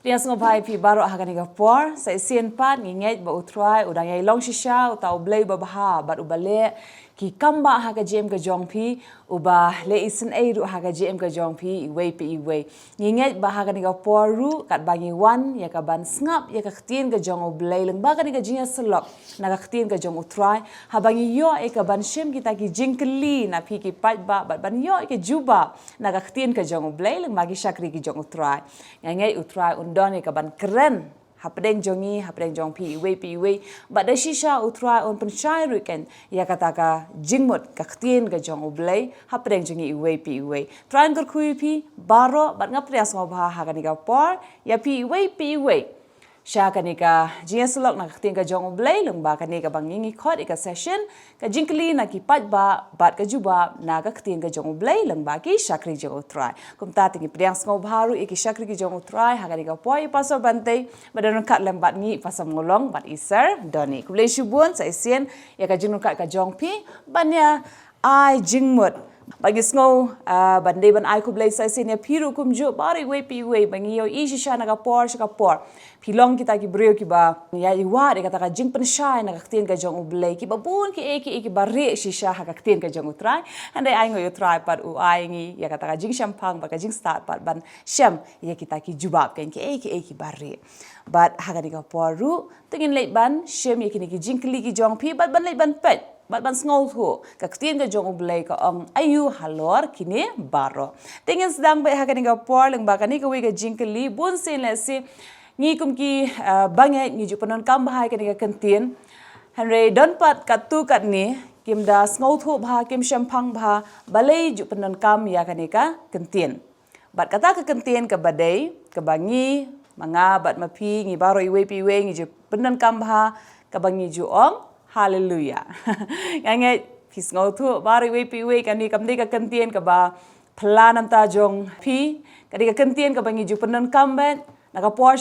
Pias ngobai pi baru akan igapor sa isien pat nginget ba utrai udang yai long shisha utau blay babaha bat ubale ki kamba haga jem ka jong pi uba le isen ai ru haga jem ka jong pi iwei pi iwei nginget ba haga igapor ru kat bangi wan ya ka ban snap ya ka ktien ka jong ublay leng ba ka ni ka jinga selok na ka ktien ka jong utrai ha bangi yo e ka ban shem kita ki jingkeli na pi ki pat ba bat ban yo ke juba na ka ktien ka jong ublay leng magi shakri ki jong utrai ngai utrai undon ka ban keren hapdeng jongi hapdeng jong pi iwe ba da shisha utrai on penchai ruken ya kata ka jingmut ka ktien ka jong ublay hapdeng jongi iwe train kor kui pi baro bat ngaprias ngobha ha ka ni ka por ya pi iwe Sya kanika jinga selok na ktien ka jong ublay leng ba kanika bangingi khot ika session ka jingkeli na ki pat ba bat ka juba na ka ktien ka jong ublay leng ba ki shakri jong utrai kum ta tingi priang sngo baru iki shakri ki jong utrai ha kanika poi paso bante badan kat lem bat ngi pasam ngolong bat iser doni kublay shubun sa isien ya ka jinun kat ka jong pi banya ai jingmut bagi sngo bandai ban ai kublay sa isien ya piru kumju bari we bangi yo isi sha na ka por pilong kita ki brio ki ba ya iwa de kata ka jing penshai na ka ktien ka jong ublay ki babun ki eki bare shisha ha ka ktien ka jong utrai andai ai ngo utrai pat u ai ngi ya kata ka jing shampang ba ka jing start pat ban sham ya kita ki jubab kan ki eki bare bat ha ka ka poru tengin leit ban sham ya ki jing kli ki jong pi bat ban leit ban pet bat ban sngo thu ka ktien ka jong ublay ka ong ayu halor kini baro tengin sedang ba ha ka por leng ba ka ni ka wi ka jing kli bun sin le si ngi kum ki bangai ngi jupanon kam bahai ka ni ka kentien hanre don pat katu kat ni kim da sngo thu bha kim shampang bha balai jupanon kam ya ka ni ka kentien bat kata ka kentien ka badai ka bangi manga bat mapi ngi baro iwe pi we ngi jupanon kam bha ka bangi ju ong hallelujah ngai pi sngo thu baro iwe pi we ka ni kam ni ka kentien ka ba planam ta jong pi ka ni ka kentien ka bangi jupanon kam bet nakapor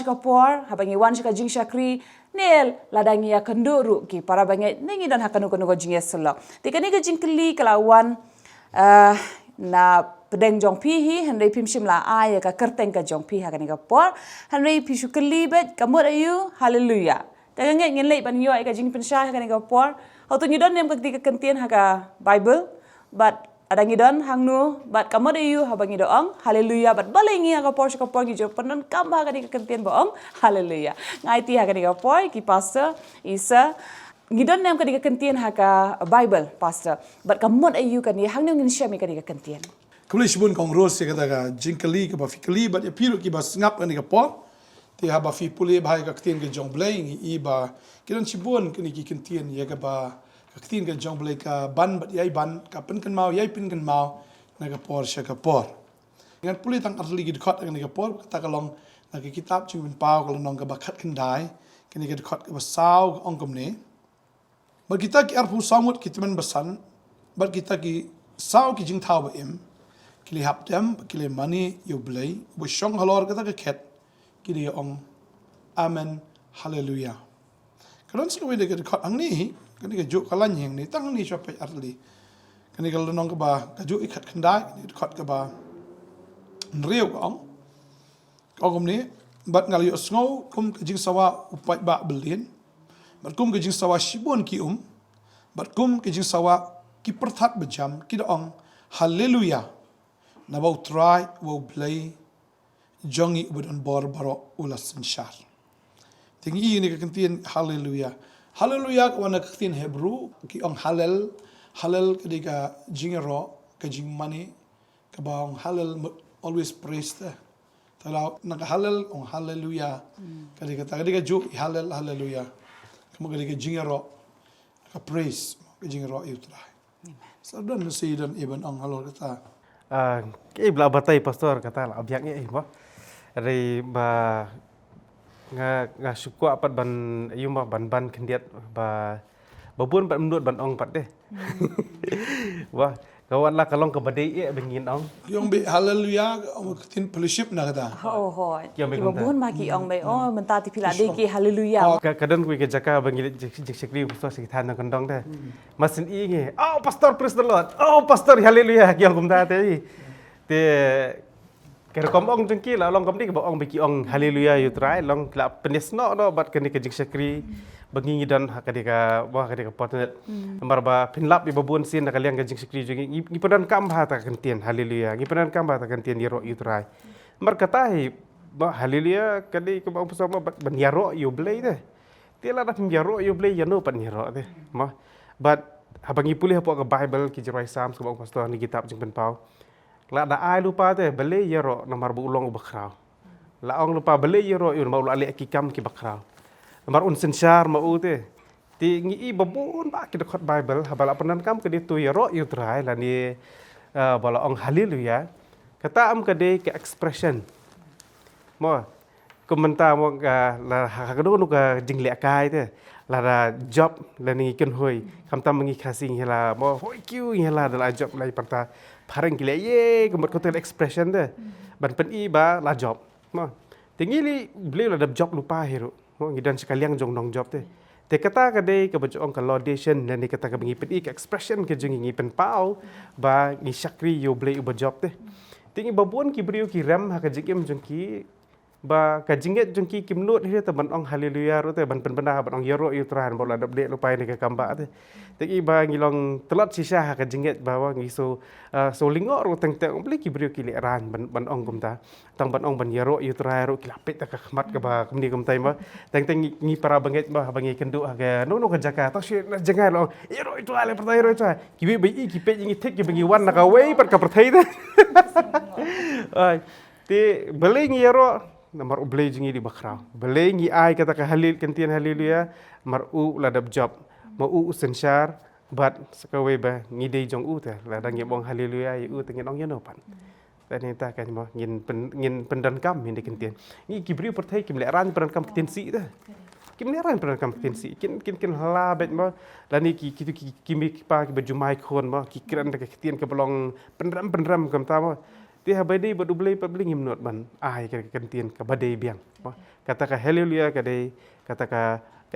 habangi wan ka jing shakri nel ladangi ya kenduru ki para bangai nengi dan hakanu kanu jing selok tikani ka jing keli kalawan na pedeng jong pi hi handai pimshim la ai ka kerteng ka jong pi hakani ka por handai pi shukeli bet kamut ayu hallelujah tangange ngelei ban yo ka jing pensha hakani ka por hotu nyidon nem ka kentien haka bible but ada ngidon hangnu bat kamod ayu habangi doong haleluya bat balengi ka por gi jo penon kamba ka kentien boong haleluya ngai ti ha ka por ki pastor isa ngidon nem ka kentien ha ka bible pastor bat kamod ayu ka ni hangnu ngin shami ka kentien kulis bun kong ros ya kata ka jingkeli ka ba fikeli bat ya piru ki ba ngap ka ni ka por ti ha ba fi puli ba ka kentien ka jong blay ngi ba kidon chibun ka ni ki kentien ya ka ba ktien ka jong blay ka ban bat yai ban ka pen kan mau yai pin kan mau na ka por sha ka por ngan puli tang arli gi khot ka ni ka por ta ka long na ki kitab chung bin pau ka long ka ba khat kan dai ka ni ka khot ka ba saw ong kom ne ba kita ki arpu samut ki teman basan ba kita ki saw ki jing thau ba em ki li hap dem ki li mani yu blay bo shong halor ka ta ka khet ki li ong amen hallelujah kadon slo we de ka khot ang ni kani ka juk kalan yang ni tang ni shopai arli kani ka lonong ka ba ka juk ikat khandai ni khot ka ba nriu ka ong ni bat ngal yo sngo kum ka jing sawa upai ba belin bat kum ka jing sawa shibun ki bat kum ka jing sawa ki perthat bejam ki ong hallelujah na ba try wo play jongi ubon bor baro ulas inshar tingi ni ka kentien hallelujah hallelujah wana ktin hebrew ki ong halal kadika jingero ka jing mani ka bang halal always praise the tala na halal ong hallelujah kadika ju halal hallelujah kamu kadika jingero ka praise ka jingero yutra so dan si dan ibn ong halal kata ke bla batai pastor kata la abyak nge ba ri ba nga syukur apat ban yuma ban kendiat ba babun bat mendut ban ong pat deh wah kawan lah kalong ke badai bengin ong yung be hallelujah ong tin fellowship na kata ho babun ma ki ong be mentati pila de ki hallelujah kadang kui ke jaka bengin sekri pastor sekitar na kondong deh masin i nge pastor praise the lord pastor hallelujah ki ong kumta te Kaya kom ong jengki la long kom ni ba ong beki ong haleluya yu trai long la penisno no bat kani ke jing syakri bangi dan hakadika wah kadika potnet nomor ba pinlap iba bun sin nakaliang ke jing syakri jengi ngipadan kam ha ta kentien haleluya ngipadan kam ha ta kentien yero yu trai mar katai ba haleluya kadi ke ba sama ban yaro yu blai de tiala da yaro yu blai yano pan yaro de ma but habangi pulih apa ke bible ki jerai sam ke ba pastor ni kitab jing pen pau la da ai lupa te bele yero nomor bu ulong bakrau la ong lupa bele yero yu mau ali akikam ki bakrau nomor un sensyar mau te ti ngi babun ba ki dekot bible habala penan kam ke ditu yero yu trai la ni bala ong haleluya kata am ke de ke expression mo komentar mo ka la hakado nu ka jingle kai te la da job la ni ken hoi kam tam ngi khasing hela mo hoi kiu hela da job lai parta parang gila ye kemat kotel expression deh ban pen i ba la job mo tingi li beli la job lupa hero mo ngidan sekaliang jong dong job te kata ka dei ke bajong ka laudation dan ni kata ka bengi pen i ke expression ke jeng ngi pen pau ba ngi syakri yo beli uba job te tingi babun ki beriu ki ram ha ka jikem jong ki ba ka jinget jong ki kimnut he te ban ong haleluya ro te ban pen benda ban ong yero yu tran bola dap de lupa ni ke kamba te tingi ba ngilong telot sisa ha ka jinget bawa ngi so lingok ro teng teng beli ki beriu ki le ran ban ong kumta tang ban ong ban yero yu trai ro ki lapit ta ka khmat ka ba kumni kumtai ma teng teng ngi para banget ba bangi kendu ha ga no ka jaka ta shi na jangan lo yero itu ale pertai ro ta ki bi bi ki pe ngi tek ki bangi wan na ka wei par ka pertai ta ai ti beli ngi yero nomor ublay jingi di bakraw beli ngi ai kata ka halil kentian haleluya mar u ladap job mau u sensyar bat sakawe ba ngi dei jong u ta ladang ngi bong haleluya u tengin ong yanopan dan ta kan mo ngin pendan kam hindi kentian ngi kibri pertai kim le ran pendan kam kentensi ta kim le ran pendan kam kentensi kin hala bet mo lani ki kimi pa ki bajumai khon mo ki kran ta kentian ke belong penram kam ta mo ti habadi badu blai pabli ngimnot ban ai ke kentien ke badai biang kata ka haleluya ke dei kata ka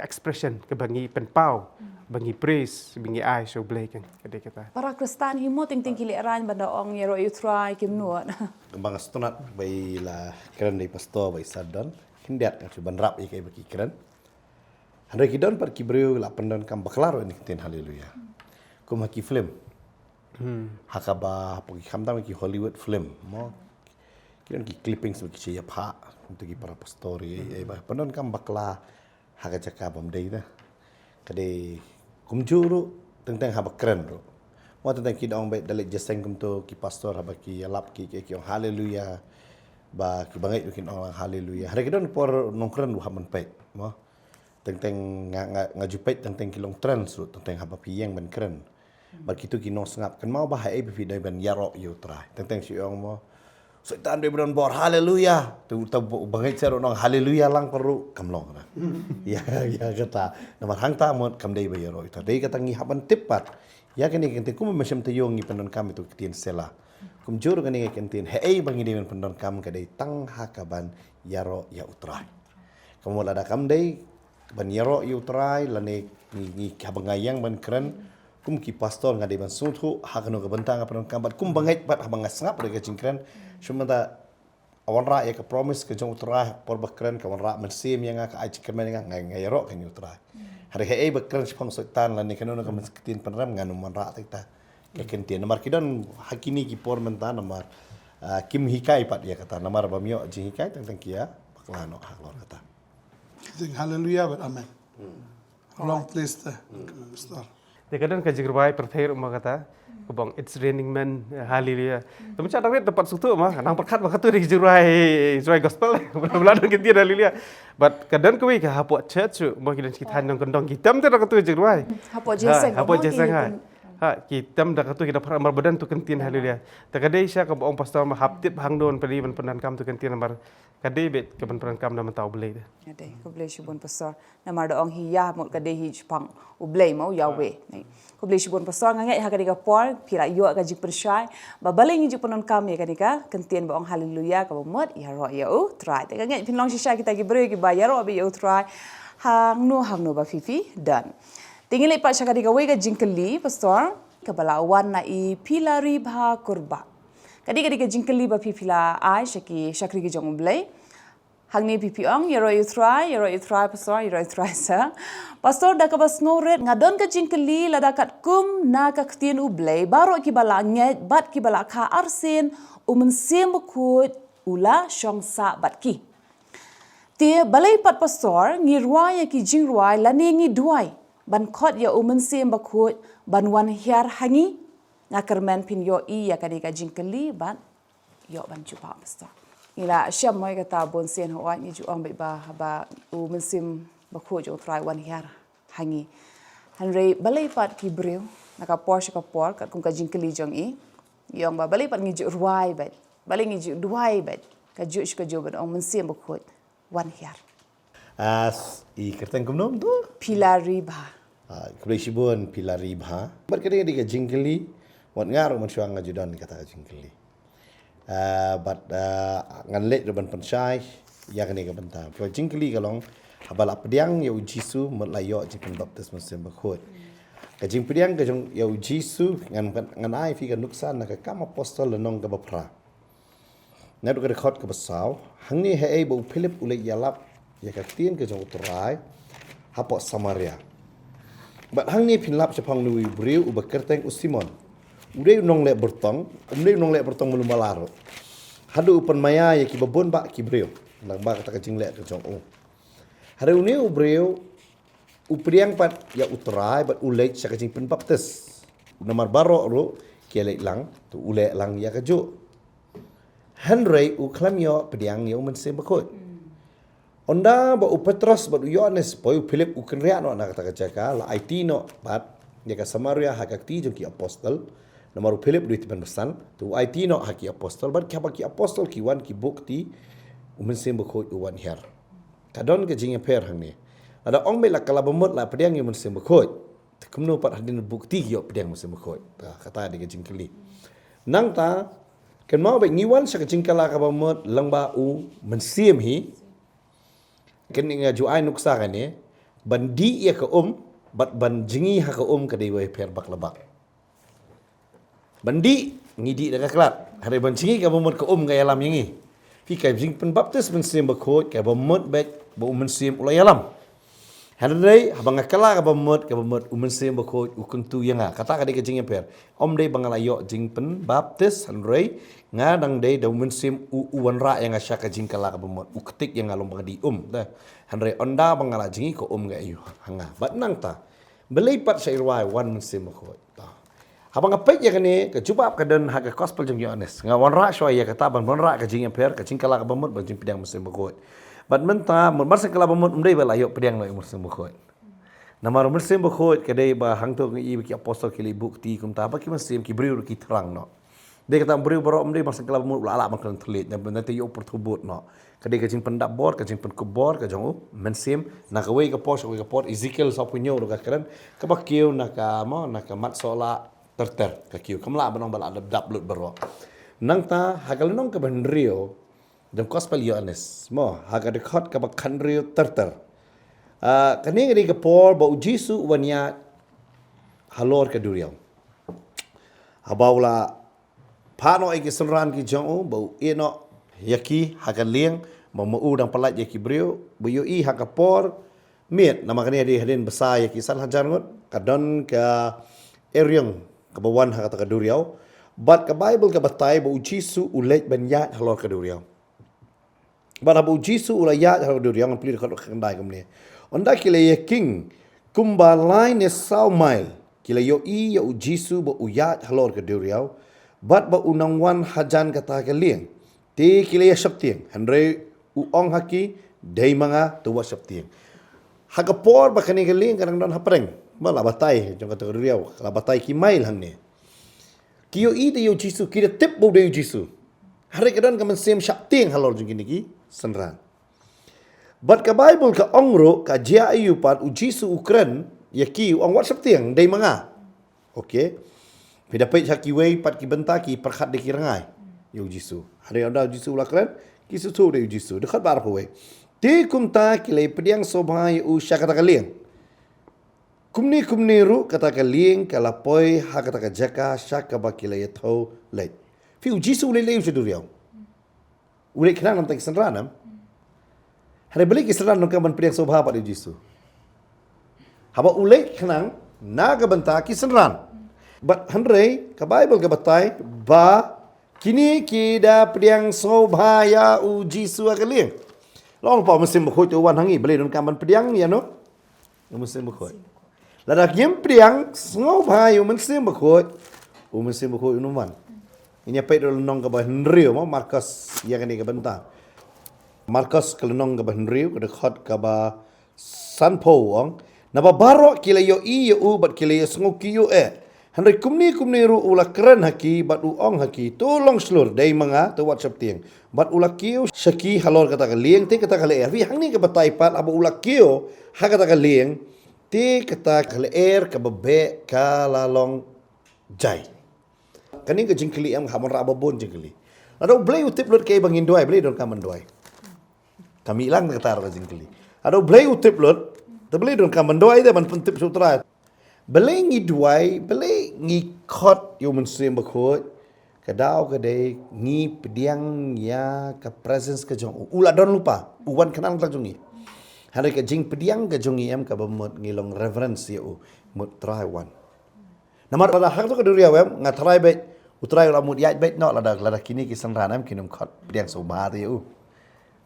expression ke bangi penpau bangi praise bangi ai so blai kan ke dei kata para Kristen himo ting kili ran banda ong yero yu trai kimnut Kembang stunat bai la keren dei pastor bai sadon hindat yang cuban rap i kai baki keren handai kidon par kibreu la pendan kam baklaro ni kenten haleluya kuma ki film hakaba pergi kamtam ki Hollywood film mo kiran ki clippings ki cia pha untuk ki para pastori ba penon kam bakla haga caka bam dei da kade kumjuru tentang haba keren ro mo tentang ki dong baik dalek jeseng kum to ki pastor haba ki lap ki haleluya ba ki bangai kin orang haleluya hari kedon por nongkren lu haman pet mo tentang ngajupet tentang kilong trans ro tentang haba piang ban keren begitu kino sengap kan mau bahaya bibi dari ban yaro yu trai tentang si orang mo setan dari ban bor haleluya tu bangai cero nong haleluya lang perlu kamlong na ya kata nama hang ta mo kam dei bayaro itu dei kata ngi haban tepat ya kini kente kum macam tu yong ngi pendon kam itu ketien sela kum jur kini kentien hei bangi dei pendon kam ka dei tang hakaban yaro ya utrai kamu lada kam dei ban yaro yu trai lane ngi habangayang ban keren kum ki pastor ngade ban suthu hakno ke bentang apa kambat kum bangai pat habang sangap de jingkran shumata awan ra ya ke promise ke jong utra por bakran ke awan ra mensim yang ka ai chikmen nga ngai ro ke utra hari he bakran sipang setan lan ni kanono ke mesketin penram nganu man ra ta ke kentien nomor kidon hakini ki por mentan nomor kim hikai pat ya kata nomor bamio jing hikai tentang kia baklano haklor kata haleluya but amen long place there pastor kadang ka jigrubai perthair umma kata kubang it's raining men haleluya tapi cara tempat sutu mah nang perkat bakatu di jigrubai gospel belada kentian haleluya but kadang kuwi ka hapo church mo kidan kita nang kendong kitam te rakatu jigrubai hapo jeseng ha kitam dakatu kita amar badan tu kentian haleluya takadai sya ka bong pastor ma haptip hangdon peli ban penan kam tu kentian amar kadai bet ke ban penan kam na mentau belai de ade ko blai shibon pastor namar da ong hiya mo kadai hi chpang u blai mau yawe nei ko blai shibon pastor ngangai ha kadika por pira yo ka jik persyai ba balai ngi jik penan kam ya kadika kentian ba ong haleluya ka mot ya ro ya u try te ngangai pinlong shisha kita ki bre ki ba ya ro bi u try hang no ba fifi dan tinggal ipat syaka dikawai ke jingkeli pastor kebala wan na i pilari bha kurba Kadi ke jingkeli ba pipila ai syakri ke jong blai. Hang ni pipi ong yero you try pastor yero you try sa. Pastor dah kabas ngoret ngadon ke jingkeli lada kat kum na ka ktien u blai baro ki bala nget bat ki bala ka arsin mensim bekut ula syong sa bat ki. Tia balai pat pastor ngirwai ya ki jingruai lani ngi duai ban khot ya mensim bekut ban wan hiar hangi ngakermen pin yo ya kadika jingkeli ban yo ban jupa pastor. Ila syam mai kata bon sen ho ni ju ang ba mensim bakho jo try wan hiar hangi hanre balai pat ki breu naka porsche ka por kat kum ka jingkeli jong yong ba balai pat ngi ju ruai ba balai ngi ju duai ba ka ju ka jo ban ong mensim bakho wan hiar As I kerteng kumnom tu. pilari ba Kemudian sibun pilari bah. Berkali di jingkeli, wan ngaruh mensuang ngajudan kata jingkeli. Ngan lek depan pensai yang ni ke bentang. Kalau jingkeli kalong habal apdiang ya ujisu melayo jingken baptis musim berkhut. Kajing pediang kajong ya ujisu ngan ai fi kan nuksan nak kam apostol lenong ke bapra. Nadu ke rekhot ke besau, hang ni hei bau Philip ulai yalap ya katien kajong uturai hapok Samaria. Bat hang ni pinlap sepang nui briu ubakerteng usimon. Udai nong lek bertong, belum malaro. Hadu upan maya ya ki babon ba ki breu. Nang ba kata kajing lek ke jong. Hari uni ubreu upriang pat ya utrai bat ulek sa kajing pen baptis. Namar baro ro ki lek lang tu ulek lang ya kaju. Henry u klam yo pediang yo men sem bakot. Onda ba u Petrus ba u Yohanes ba u Philip u kenria no na kata kajaka la IT no bat ya ka Samaria hakakti jong ki apostol. Namaru Philip duit pen pesan tu IT no haki apostol bar kapa ki apostol ki wan ki bukti umensem bekho wan her kadon ke jinge per hang ni ada ong me la kala bomot la pediang yu mensem bekho kumno pat hadin bukti yo pediang mensem bekho kata de ke jingkeli nang ta ken mau be ngiwan sa ke jingkala ka bomot lang ba u mensem hi ken nga ju ai nuksa kan ni bandi ya ka bat ban jingi ha ka ka dewe per bak labak Bandi ngidi dah kelat. Hari bancingi ka bomot ka ga yalam yangi. Fi kai jing pen baptis mensim bakot ka bomot bek bo mensim ulai yalam. Hari habang kala ka bomot mensim bakot ukuntu yanga. Kata ka de ka jing per. Om dei bangalayo jing pen baptis hanrei ngadang dei da mensim uwan ra yang asya ka jing kala ka bomot uktik yang ngalom bangadi dah. Hanrei onda bangala jingi ko ga ayu hanga. Bat nang ta. Belipat sa irwai wan mensim bakot. Habang apek ya kene ke cuba ka den haga gospel jeng Yohanes. Ngawan ra syo ya kata ban ra ka jing per ka jing kala ka bamut ban jing pediang mesin bekot. Bat menta mun masa kala bamut umdei bala yo pediang no mesin bekot. Namar mesin bekot ka dei ba hang to ngi ki apostol ki li bukti kum ta ba ki mesin ki briu ki terang no. Dei kata briu baro umdei masa kala bamut ala man kan telit na nanti yo pertubut no. Ka dei ka jing pendak bor ka jing pen kubor ka jong mesim na ka wei ka pos Ezekiel sa punyo ro ka keren ka ba kiu na ka mo na ka mat sola terter kakiu kamla banong bala dab lut baro nang ta hagal nong ka bandrio dem gospel Yohanes mo haga de khot ka bakandrio terter kani ngri ka por ba ujisu wanya halor ka duriau habawla pano ai ki sunran ki jong ba eno yaki haga liang mo udang palat yaki brio bu i haga por miet nama kani di hadin besar yaki sal hajar ngot kadon ka eryong kabawan ha kata kaduriau bat ka Bible ka batai ba ujisu ulej banyat halor kaduriau bat ba ujisu ulayat halor kaduriau ngan pili ka kendai kamne onda kile ye king kumbalai ne sau mail kile yo i ya ujisu ba uyat halor kaduriau bat ba unangwan hajan kata ka liang ti kile ya saptiang hanre uong haki dei manga tuwa saptiang hagapor ba kani ka liang kanang don hapreng mala batai jong kata riau kala batai ki mail hang ni kiyo i de yo jisu ki de tip bo de yo jisu hari kadan ka mensem syapting halor jong kini ki senran bat ka Bible ka ongro ka jia ayu pat u jisu ukren ya ki ong wat syapting dei manga okey pida pait haki wei pat ki benta ki perkhat de ki rangai yo jisu hari ada jisu ulakren ki su de yo jisu dekat bar wei ti kumta ki le pediang sobai u syakata kalian Kumni ru kata ka lieng ka lapoi ha kata ka jaka syaka bakila ya thau leit. Fi uji su ulei leu seduriau. Ulei kenang nam tak senranam. Hari beli keseran nang kaman priang sobha pada uji su. Haba ulei kenang naga benta keseran. But Henry ke Bible ke batai ba kini kita priang sobha ya uji su akaliang. Long pa musim berkhoi tu wan hangi beli nang kaman priang ya no. Musim berkhoi. Lada game priang sobha ya musim berkhoi. Musim berkhoi unuman. Ini apa itu nong ke Henry mo Marcus yang ini ke benta. Marcus ke nong ke Henry ke dekat ke ba Sanpo ong. Naba baro kila yo I yo u bat kila yo sngok yo Henry kumni ru ula keren haki bat u ong haki tolong slur dai manga tu WhatsApp tiang. Bat ula kio shaki halor kata ka lieng te kata ka le vi hang ni ke batai pat aba ula kio ha kata ka lieng te kata ka le ke bebe ka lalong jai. Kani ke jingkeli am hamon ra babon jingkeli. Ada blay utip lut ke bangin doai blay don kaman doai. Kami ilang kata ra jingkeli. Ada blay utip lut te blay don kaman doai de man pentip sutra. Blay ngi doai, blay ngi khot yo mun sim bakhot. Kadau ke dei ngi pediang ya ka presence ke jong. Ula don lupa. Uwan kenal ta jongi. Hari ke jing pediang ke jongi am ka bamot ngilong reverence ya u mut try one. Namar pada hak tu ke duria wem ngatrai bet utrai ramut yat bet no lada kini kisan ranam kinum khot pediang soba tu u.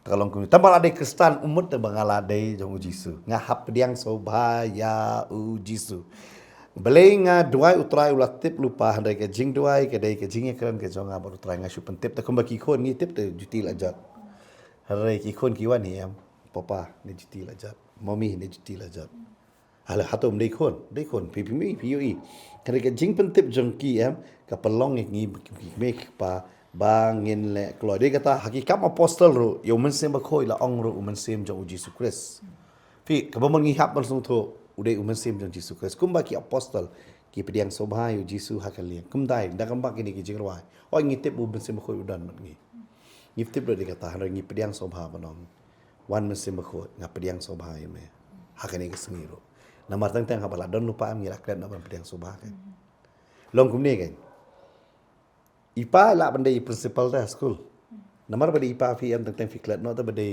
Kalau kuni tambal ada Kristen umut te bangala dei jong Jisu. Ngahap pediang soba ya u Jisu. Belai nga duai utrai ulat tip lupa handai ke jing duai ke dei ke jing keren ke jong abot utrai nga shupen tip te kumbaki kon ni tip te juti lajat. Handai ki kon ki wan ni am papa ni juti lajat. Mommy ni juti lajat. Hala hatom dei kon pipi mi pioi. Handai ke jing pen tip jong ki am ka pelong ngi make pa bangin le keluar dia kata hakikat apostol ru yo mensem bakhoi la ong ru mensem jong Yesus Kristus. Fi kabamon ngihap langsung tu udai mensem jong Yesus Kristus. Kumba ki apostol ki pediang sobha yo Yesus hakalian. Kumdai dak kambak ini ki jingrawai. Oh ngitip u mensem bakhoi udan mat ngi. Ngitip dia kata hari ngi pediang sobha panong. Wan mensem bakhoi ngap pediang sobha yo me. Hakani ke sengiru. Namar tang habala don lupa am ngilak dan namar pediang sobha kan. Long kumne kan. Ipa lah benda principal dah school. Namar benda ipa fi am tentang fiklat no ta benda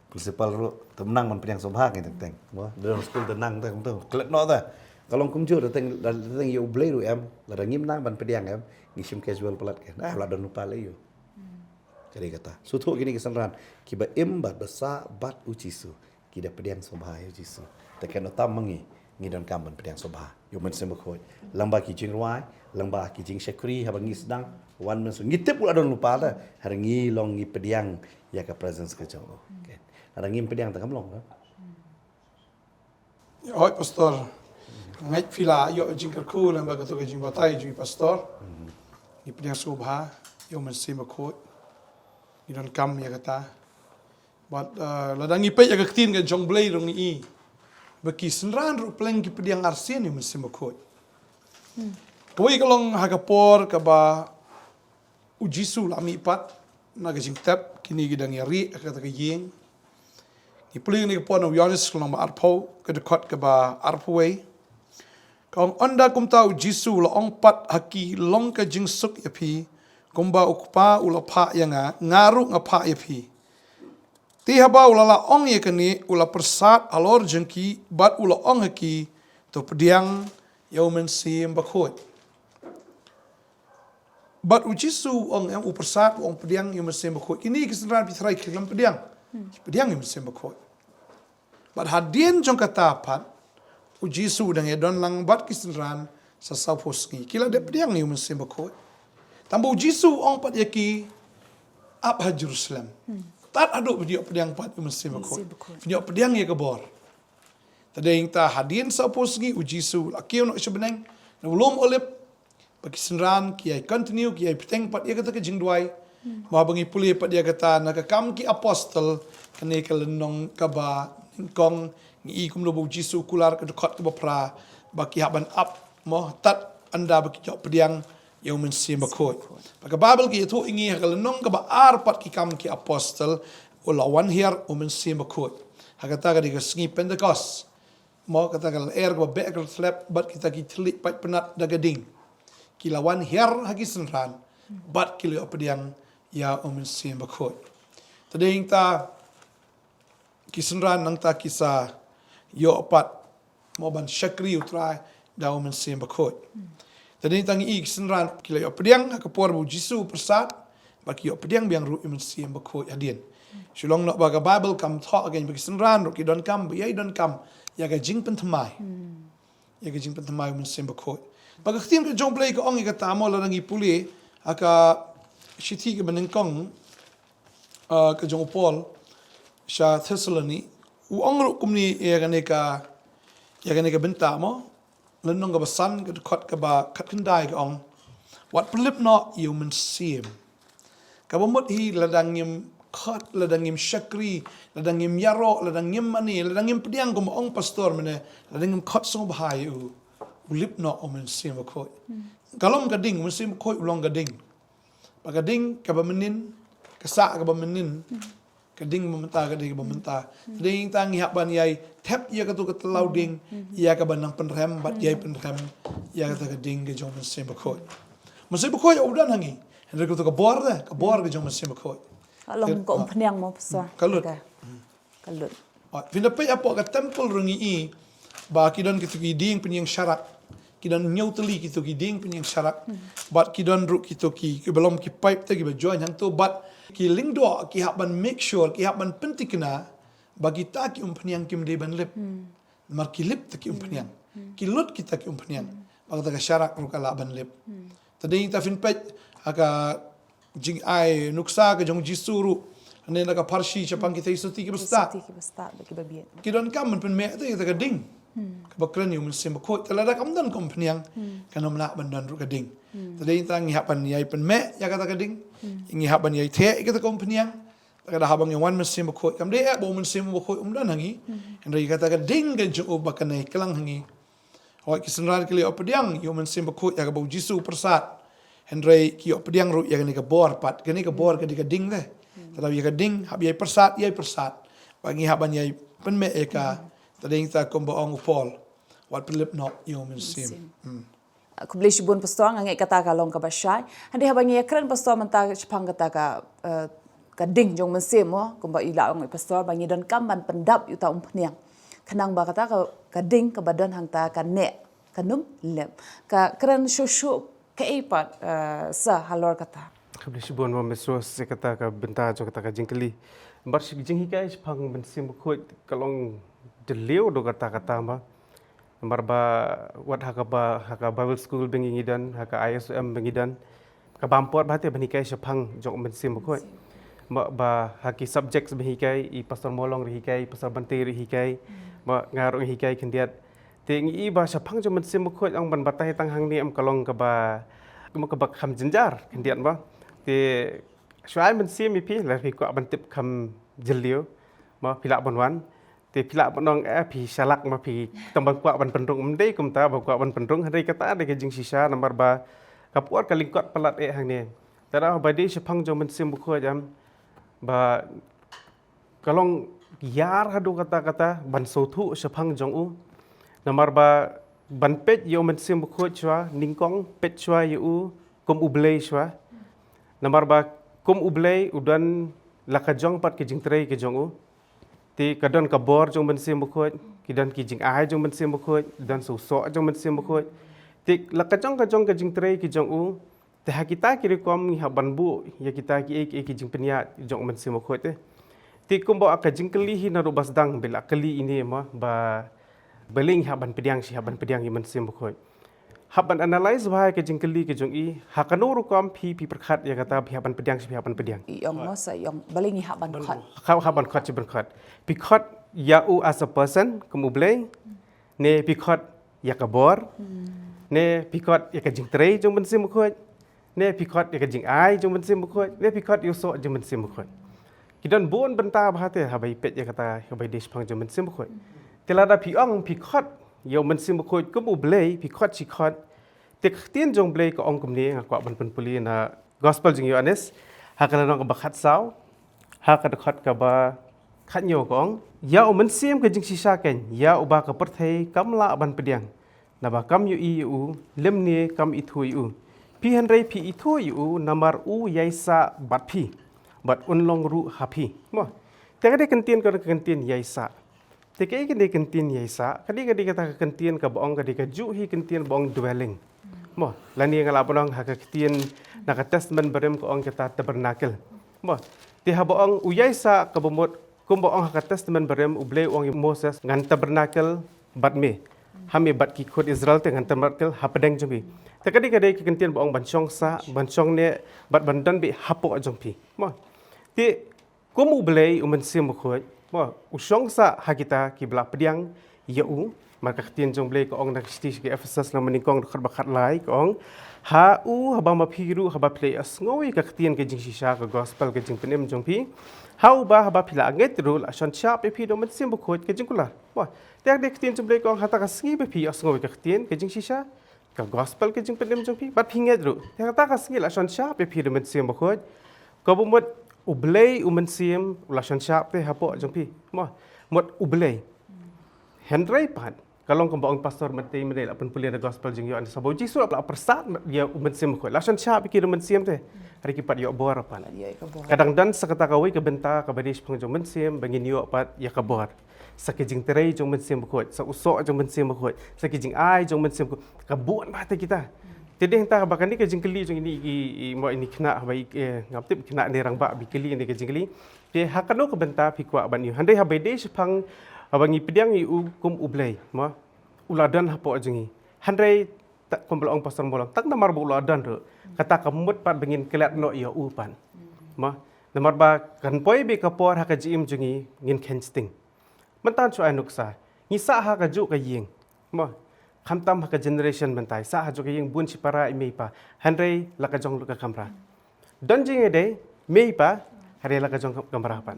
principal ro tenang man pediang sobha kan tentang. Mo dalam school tenang ta tu. Klat no ta. Kalau kumjur tentang yo blay ru am la ngim nang ban pediang am ngishim casual pelat kan. La don lupa le yo. Jadi kata. Sutu gini kesenran kiba im bat besa bat ucisu. Kida pediang sobha yo Jisu. Tekan otam mengi ngidon kamban pediang sobha. Yo men sembkhoi. Lamba ki jingwai lamba ki jing syakri habang ngi sedang wan men ngitip pula don lupa dah hari ngi long ngi pediang ya ka presence ke jong okay ada ngi pediang tangam long Oi pastor. Ngai fila yo jing kerku lamba ka tu jing batai jui pastor. Ni pediang sobha yo men sembkhoi. Ni don kam ya kata. But ladang ngi pe ya ka tin ke jong blay rong ni. Baki senran ru pleng ki pediang arsen yo men sembkhoi. Kawai kalong hagapor kaba ujisu lami pat naga jingtap kini gidang yari kata kayeng ni puling ni kapon Yohanes kalong ma arpo kedekot kaba arpoway kong anda kumta ujisu la ong pat haki long ka jingsuk yapi kumba ukpa ulapa yanga ngaru ngapa yapi ti haba ulala ong yakani ula persat alor jengki bat ula ong haki to pediang yaumen sim bakhot. But ujisu ong yang upersat ong pediang yang mesin bakhot. Kini kesenran pitrai kelam pediang. Pediang yang mesin bakhot. But hadien jong kata pat ujisu dang edon lang bat kesenran sa sapos ngi. Kila de pediang yang mesin bakhot. Tambah ujisu ong pat yaki ap ha Jerusalem. Tat aduk pediang pat yang mesin bakhot. Pediang ya kebor. Tadeng ta hadien sapos ngi ujisu akiu nak sebeneng na ulum olip bagi senran kiai continue kiai peteng pat dia kata ke jingduai ma bangi puli pat dia kata nak kam ki apostol kene kelenong kaba kong ni kum lo Jisu kular ke dekat ke bapra baki haban up mo tat anda baki jok pediang yang mensim bakot bagi Bible ki itu ingi kelenong kaba ar pat ki kam ki apostol ulawan hier mensim bakot hakata ka di sengi Pentecost mo kata kal air ko back flap bat kita ki telik pat penat dagading kilawan her hagi senran bat kili opediang ya omen sim bakoi tading ta kisenran nang ta kisah yo opat moban syakri utrai da omen sim bakoi tading tangi i kisenran kili opediang kapor bu jisu persat baki opediang biang ru omen sim bakoi adien Shulong nak baga Bible kam talk again bagi senran ro ki don kam bi don kam ya ga jing pen thamai ya ga jing pen thamai mun sem bakoi baga khtim ke jong play ko ong ka tamo la rangi puli aka shithi ke beneng kong ke jong Paul sha Thessaloni u ong ro kumni ya ga ne ka benta mo lenong ga basan ke khot ka ba khat kendai ke ong wat pelip no you mun sim ka bomot hi ladangim khat ladangim syakri ladangim yaro ladangim mani ladangim pediang ko ong pastor mene ladangim khat song bahai u ulip no omen sim ko kalom gading mun sim ko ulong gading pagading ka bamenin kasa ka bamenin kading mementa kading mementa ding tang ya ban yai tap ya ka tu ka lauding ya ka ban nang penrem bat yai penrem ya ka kading ke jong mun sim ko ya udan hangi hendak tu ka bor ke jong mun sim ko Long ko peniang mo pastor. Kalut. Kalut. Vinapay apo ka temple rungi i ba kidon kitu kiding penyang syarat kidon nyauteli kitu kiding penyang syarat bat kidon ru kitu ki belum ki pipe tagi ba join hang tu bat ki lingdo ki haban make sure ki haban pentikna bagi ta ki penyang kim de ban lip mar ki lip ta ki penyang ki lut kita ki penyang bagi ta syarat ru kala ban lip tadi ta fin pej aka jing ai nuksa ke jong jisuru ane naka parsi chapang kita isu ti basta bagi babiet. kidon kam pen me te ta ding ka bakran yu mun sim ko tala da kam dan kom pniang kanom la ban dan ru ka ding tadai tang ngi hapan yai pen me ya ka ta ding ngi hapan yai the ka ta kom pniang ta da habang yang wan mun sim ko kam de bo mun sim ko dan hangi endai ka ta ding gan ju bakanai kelang hangi hoi kisenran kili opediang yu mun sim ko ya ka bo jisu persat Henry kio pediang ru ya ka bor pat ka bor ka ding le tetapi ya ding hab yai persat bagi haban yai pen me eka tading ta kombo ong Paul wat pelip no yo men sim Aku beli shibun pastor ngangai kata ka long ka basyai handi habang ya keren pastor menta chapang kata ka ding jong mesim mo komba ila ong pastor bangi don kamban pendap yuta peniang kenang ba kata ka ding ka badan hang ta ka ne kanum lem ka keren shushu keipat sa halor kata. Kabli shibun mo mesro se kata ka benta jo kata ka jingkeli. Bar shi jinghikai pang bensim khoi kalong deleu do kata ma. Bar ba wat haka Bible school bengidan haka ISM bengidan. Ka bampot ba te benikai pang jo bensim khoi. Ba haki subjects behikai i pastor molong rihikai pastor bante rihikai ba ngarong hikai kendiat ting i ba sapang jo men sim khoi ang ban batai tang hang ni am kalong ka ba kham jenjar kendian ba te swai men sim mi pi la pi ko ban tip kham jelio ma pilak ban wan te pilak ban pi salak ma pi tambang kwa ban pendrung mendei kum ta ba kwa ban pendrung hari kata de ke jing sisa nomor ba kapuat kalingkot pelat hang ni tara ba de sapang jo men sim khoi jam ba kalong yar hadu kata ban sotu sapang jong u Nomor ba ban pet yo men sim khoi chwa ningkong pet chwa yu kum ublei chwa nomor ba kum ublei udan lakajong pat ke jingtrei ke jong u ti kadon ka bor jong men sim khoi kidan ki jing ai jong men sim khoi dan so jong men sim khoi ti lakajong ka jong ke jingtrei ke jong u te ha kita kiri kom ha ban bu ya kita ki jing penya jong men sim khoi te ti kum ba ka jingkeli hi na ro basdang bela kali ini ma ba beling haban pediang si haban pediang iman sim khoi haban analyze bahai ke jingkeli ke jong i hakanu rukom pi perkhat ya kata haban pediang si haban pediang Yong no sa yong balingi haban khat. haban khat si berkhat pikhat ya u as a person kemublei ne pikhat ya kabor ne pikhat ya ke jingtrei jong ben sim khoi ne pikhat ya ke jing ai jong ben sim khoi ne pikhat yu so jong ben sim khoi kidan bon benta bahate habai pet ya kata habai desh phang jong ben sim khoi Telada pi ong pi khot yo men sim khoi kum u blei pi khot chi khot te tien jong blei ko ong kum ni ngakwa ban pen puli na gospel jing Yohanes hakala nong ba khat saw hakada khot ka ba khat nyo ko ong ya men sim ke jing sisa ken ya u ba ka perthei kam la ban pediang na ba kam yu i u lem ni kam i thui u pi handrai pi itu yu namar u yaisa bat pi bat unlong ru hapi mo tengah de kentien ka kentien yaisa tekai ke de kentien yaisa kadi kata kentien ka boong kadi ka ju hi kentien boong dwelling mo lani ngala ponong ha ka kentien na ka testament berem ko ong kita tabernakel mo ti ha boong u yaisa ka bomot kum boong ha ka testament berem u ble ong Moses ngan tabernakel bat me hami bat ki khod Israel te ngan tabernakel ha pedeng jombi tekadi kadai kentien boong bancong sa bancong ne bat bandan bi hapo jompi mo ti kumu belai umen sim khoi mo usong sa hakita ki bla pediang yau maka kentien jong belai ko ong nak sti ke Ephesus na meningkong dekat bakat lai ko ong ha u haba mapiru haba play asngoi ka kentien ke jing shisha ka gospel ke jing penem jompi hau ba haba pila anget rul ason chap pe pi do men sim khoi ke jing kula mo tek de kentien jong belai ko ong hata ka sngi pe pi asngoi ka kentien ke jing shisha ka gospel ke jing penem jompi bat pinget ru tek ta ka sngi la ason chap pe pi do men sim khoi ko bomot ublay umensim ulasan syap te hapo jongpi mo mot ublay hendrai pan kalong kembang pastor mate mede lapan pulia da gospel jing yo an sabo jisu apla persat dia umensim ko lasan syap ki umensim te hari ki pat yo bor pan kadang dan sakata kawai ke benta ka badish pengjong mensim bangin yo pat ya ka bor sakijing terai jong mensim ko sa uso jong mensim ko sakijing ai jong mensim ko kabuan ba te kita jadi entah bahkan ni kejing keli jong ini mo ini kena baik ngaptip kena ni rang ba bi keli ni kejing keli de hakano ke benta pi kwa ban yu handai habede sepang abangi pediang yu kum ublai mo uladan hapo jengi handai tak kumpul ong pasar molang tak namar bu uladan ro kata kamut pat bengin kelat no ya upan mo namar ba kan poi be kapor hakajim jengi ngin kensting mentan chu anuksa ngisa ha ka ju ka ying mo kamtam ka generation mentai sa hajo yang bun si para imei pa handai laka jong luka kamra donjing ede mei pa hari laka jong kamra pan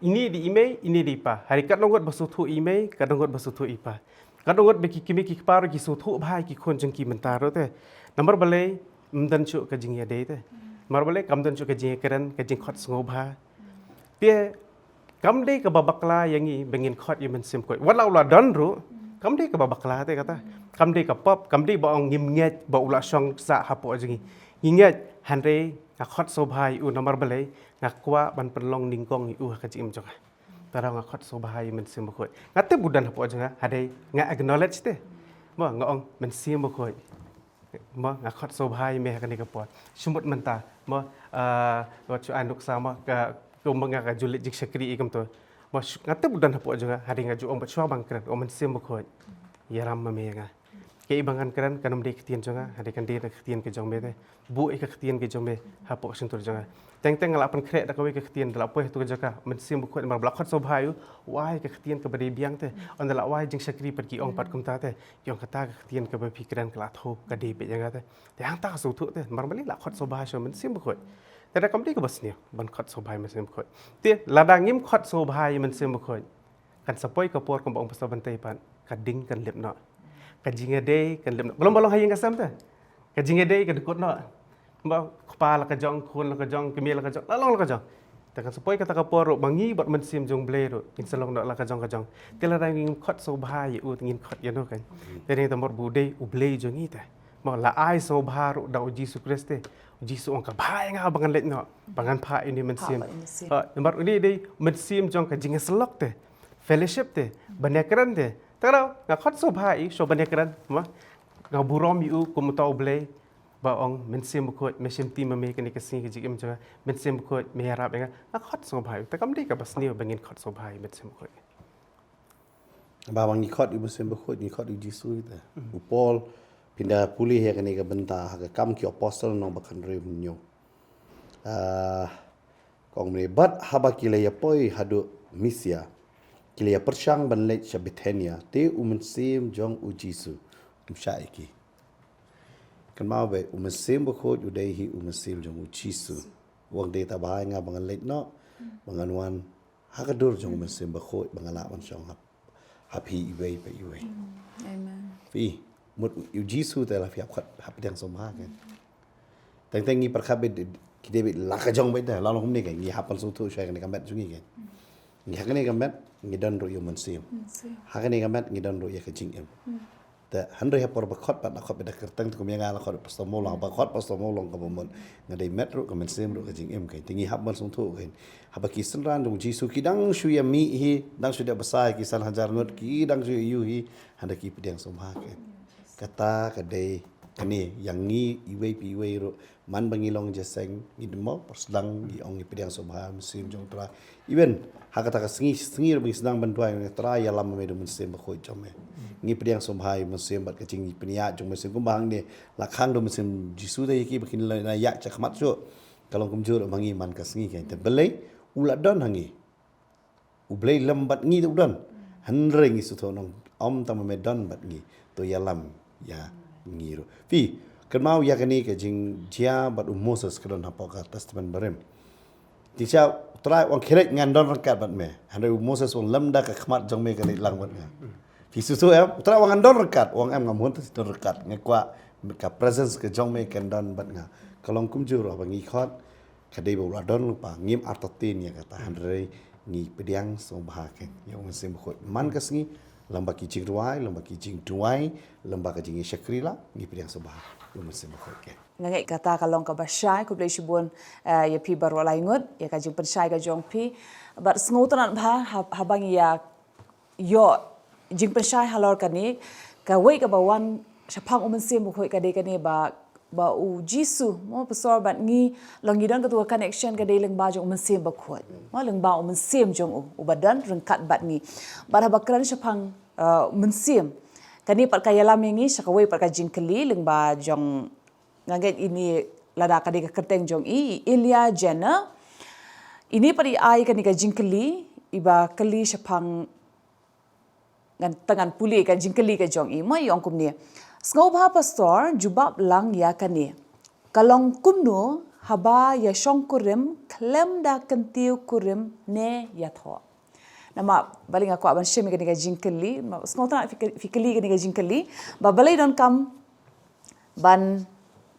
ini di imei ini di pa hari kadongot basutu imei kadongot basutu ipa kadongot beki kimi ki paru ki sutu bhai ki khon jeng ki mentaro te number bale mdan chu ka jing ede te mar bale kam dan chu ka jing keren ka jing khot ngobha te kam de ka babakla yangi bengin khot yemen sim koi walau la don ru kam de ka babakla te kata kam de ka pop kam de ba ong ngim nget ba ula song sa hapo jingi nginget hanre nga khot so bhai u namar bale nga kwa ban penlong ningkong u ka jim jong tara nga khot so bhai men sim khoi ngate budan hapo jinga hade nga acknowledge te mo nga ong men sim khoi mo nga khot so bhai me ka ni ka pot sumut menta mo wa chu anuk sa mo ka kumanga ka julit jik sakri ikam to mas ngate budan hapo juga hari ngaju om bachwa bang keren om sim khoi yaram mamenga ke ibangan keren kanum de ktian jonga hari kan de ktian ke jong me bu ik ktian ke jong me hapo suntur jonga teng teng ngalapan krek dak we ke ktian dala poe tu jaka men sim khoi mar blakhat so bhayu wai ke ktian ke bade biang te on dala wai jing sakri pergi ong pat kumta te yong kata ke ktian ke pikiran kala tho ka de pe janga te yang ta so thu te mar bali lakhat so bhayu men sim khoiแต่คำที่ก็บสเนียบันขัดโซบายมันเสียมข่อยเตี้ยลาดางิมขัดโซบายมันเสียมข่อยกันสปอยกับปวดกับองค์พระบันเตยปันกันดิ้งกันเล็บเนาะกันจิงเอเดย์กันเล็บเนาะบลองให้ยังกันซ้ำเถอะกันจิงเอเดย์กันกดเนาะบ่ปลาละกระจองคนละกระจองกเมียละกระจองละลองละกระจองแต่กันสปอยกับตะกะปวดบางงี้บัดมันเสียมจงเบลโรกินสลองเนาะละกระจองกระจองแต่ละดางิมขัดโซบายอยู่งินขัดยันเนาะกันแต่ในตำรวจบูเดย์อุเบลจงงี้แต่บ่ละไอโซบารุดาวยิสุคริสต์jisu ong ka bhai nga bangan let no bangan pha ini mensim nomor ini dei mensim jong ka jinga selok te fellowship te banekran te tarau nga khot so bhai so banekran ma nga burom yu kum tau ble ba ong mensim ko mesim ti ma me ka ni ka sing ji im jong mensim ko me harap nga khot so bhai ta kam dei ka basni bangin khot so bhai mensim ko ba bang ni khot ibu sem ko ni khot jisu te upol pindah pulih ya kan ika bentah ke kam ki apostle nong bakan rem nyo kong mebat haba kila ya poi hadu misia kila ya persyang ban lek Bethania te umensim jong ujisu umshaiki kan mau be umensim bokot udai hi umensim jong ujisu wang de ta bahai nga bangan lek no bangan wan hakadur jong umensim bokot bangala wan syong happy iwei pe iwei amen fi mut ujisu te la fiap khat hap dang somha kan teng teng ni perkha be ki de la ka jong be da la long ni kan ni hapan so tu shai kan kan bet jungi kan ni ha kan kan bet ni dan ro yo man sim ha kan kan bet ni dan ro ya ka jing em แต่หันเรียบปรบักคอดปัดนักขอดไปดักตั้งตุกมีงานนักขอดปัสตอมลงบักคอดปัสตอมลงกับมันงานได้เม็ดรู้กับมันเสียมรู้กับจริงกันทีนี้ฮับมันส่งถูกกันฮับกิสันรันดงจีสุกีดังชุยมีฮีดังชุยเดบสายกิสันhajar ngot kiดังชุยยูฮีหันได้กีเปียงสมภากันกตากระเดกันนี่อย่างนี้อีเวปีเวรู้มันบังอีลงจะเซงอีดมอปัสดังอีองอีเปียงสมภามันเสียมจงตราอีเวนหากตากsengiรู้บิสดังบันด้วยตรายาลามไม่ดูมันเสียมบะคุยจอมเงี้ยเปียงสมภามันเสียมบัดกระจิงอีปัญญาจงมันเสียมกุมบางเนี่ยหลักข้างดูมันเสียมจิสุได้กี่บักินเลยนายะจะขมัดชั่วkalau kumjur mangi man kasngi kan te belai ulat don hangi ublai lambat ngi tu don hanre ngi su thonong om tam me don bat ngi to ya lam ya ngi ro fi kan mau ya kani ke jing dia bat Moses kadon hapa ka testament barem ti cha trai wang khrek ngan don rakat bat me hanre Moses wang lam da ka khmat jong me ka lang bat nga fi su su em trai wang don rakat wang em ngamon don rakat ngai kwa ka presence ke jong me kan don bat nga kalau kumjur bangi khot kadai bawa don lupa ngim artotin ya kata handre ngi pediang sombha ken yang mesim khot man kasngi lamba ki jing ruai lamba ki jing duai lamba ka jing shakrila ngi pediang sombha yang mesim khot ken ngai kata kalong ka basai ku blai shibun ya pi baru laingut ya ka jing pensai ka jong pi bar sngotan bha habang ya yo jing pensai halor kani ka wei ka bawan shapang mesim khot ka de kani ba u jisu mo pasor bat ngi longidan ka tu connection ka de leng ba jong mesim ba khot mo leng ba mesim jong u badan rengkat bat ngi bar habakran shapang mesim kani pat kaya lam ngi sakawai pat ka jingkeli leng ba jong ngaget ini lada ka de ka kerteng jong Ilia Jenner ini pari ai kani ka jingkeli iba keli shapang ngan tangan puli ka jingkeli ka jong mo yong kum ni Sngoba pastor jubab lang ya kani. Kalong kumno haba ya shong kurim klem da kentiu kurim ne ya tho. Nama baling aku aban shemi kani ka jingkeli. Sngotan fikeli kani ka jingkeli. Ba balai don kam ban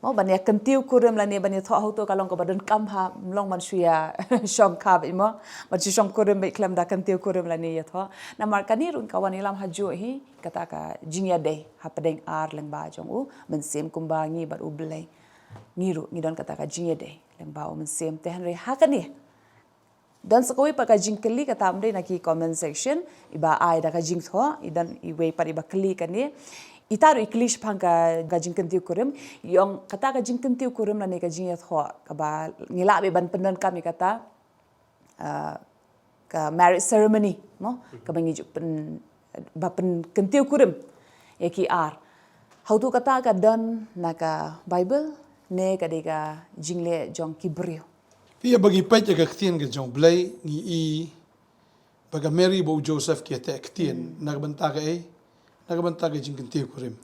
mo ban ya kentiu kurim la ne ban ya tho auto kalong ka badan kam ha mlong man suya shong ka ba mo. Ban shong kurim ba klem da kentiu kurim la ne ya tho. Nama kani run kawan ilam haju hi kata ka jingya deh hapadeng ar leng ba jong u mensem kumba ngi bat u belai ngiru ngi don kata ka jingya deh leng ba u mensem te hanre hakani dan sakoi pa ka jingkeli kata amde na ki comment section iba ai da ka jing tho idan I we pa iba kli kani itaru iklish phang ka jingkentiu kurim yong kata ka jingkentiu kurim la ne ka jingya tho ka ba ngila be ban penan kami kata ka marriage ceremony mo ka bangi ju pen bapen kentiu kurim eki ar how tu kata ka dan naka bible ne ka de ka jingle jong kibrio Pia bagi pai ka ktien ke jong blai ngi I baga Mary bo Joseph ke te ktien nagbanta ka nagbanta ka jing kentiu kurim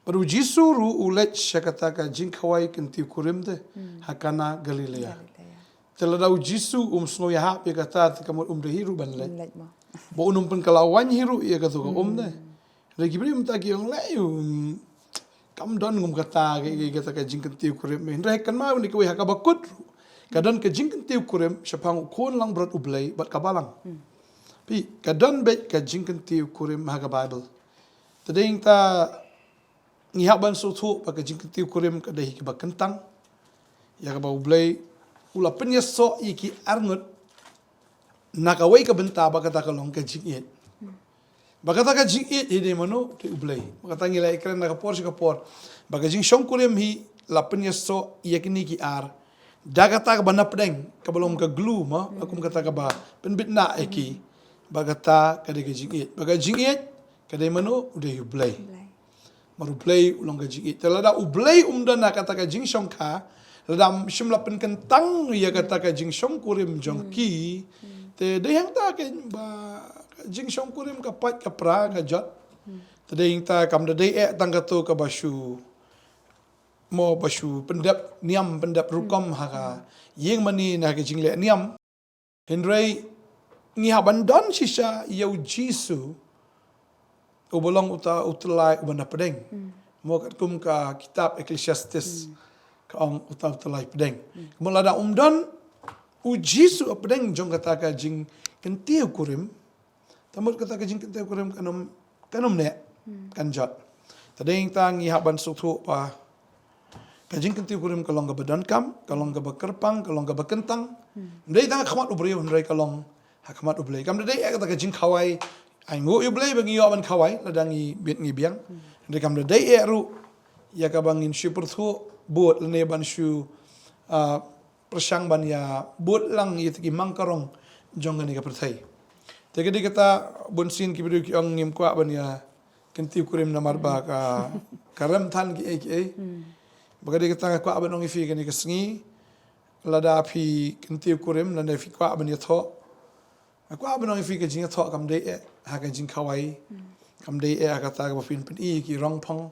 baru jisuru ulet shakata ka jing khawai kentiu kurim de hakana Galilea teladau jisu sngo ya ha pe kata kamot de hiru banle bo unum pen kalawan hiru ya kata ka de lagi beri minta ki yang layu kam don ngum kata kata ka jing kentiu kurim ndre kan ma ni ko ha ka bakut kadan ka jing kentiu kurim shapang kon lang brat ublai bat kabalang pi kadan be ka jing kentiu kurim ha ka bible tading ta ni haban so thu pa ka jing kentiu kurim ka dai ki bakentang ya ka ba ublai ula penyeso iki arngut nakawai ka benta bakata ka long ka jingit bakata ka jingit ide mano te ublai bakata ngila ikran na ka por baga jing shong kurim hi la penyeso yakini ki ar dagata ka banap deng ka balom ka glue ma akum kata ka ba penbitna eki bagata ka de ka jingit baga jingit ka de mano ude ublai maru play ulang ka jingit telada ublai umdana kata ka jing shong ka ladam shimla pen kentang ya kata ka jing shong kurim jongki te de yang ta ke ba jing shong kurim ka pat ka pra ka jot te de yang ta kam de tang ka to ka basu mo basu pendap niam pendap rukom ha ka yeng mani na ka jing le niam henry ngi habandan sisa yau jisu ubolong utlai ubana pedeng mo kat kum ka kitab Ecclesiastes ka ong utlai pedeng mo lada umdan ujisu pedeng jong kata ka jing kentiu kurim tamut kata ka jing kentiu kurim kanom ne kan jot Tadeng tang i haban suktu pa kajing kentiu kurim kalong ga badan kam, kalong ga bakerpang, kalong ga bakentang. Ndai tang khamat ubriu ndai kalong hakamat ublei. Kam ndai kata kajing kawai ai ngu ublei bagi yo ban kawai ladang i bit ngi biang. Ndai kam ndai ru ya ka bangin super thu buat lene ban shu persang ban ya buat lang yitki mangkarong jongan ni ka perthai. Tegedi kata bonsin ki bidu ki ong ngim kwa ban ya kentiu kurim namar ba ka karam than ki ai bagadi kata kwa ban ong ifi kan ki sengi lada phi kentiu kurim lada fi kwa ban ya tho kwa ban ong ifi ka jing tho kam dei ha ka jing khawai kam dei kata ka fin pen i ki rong phong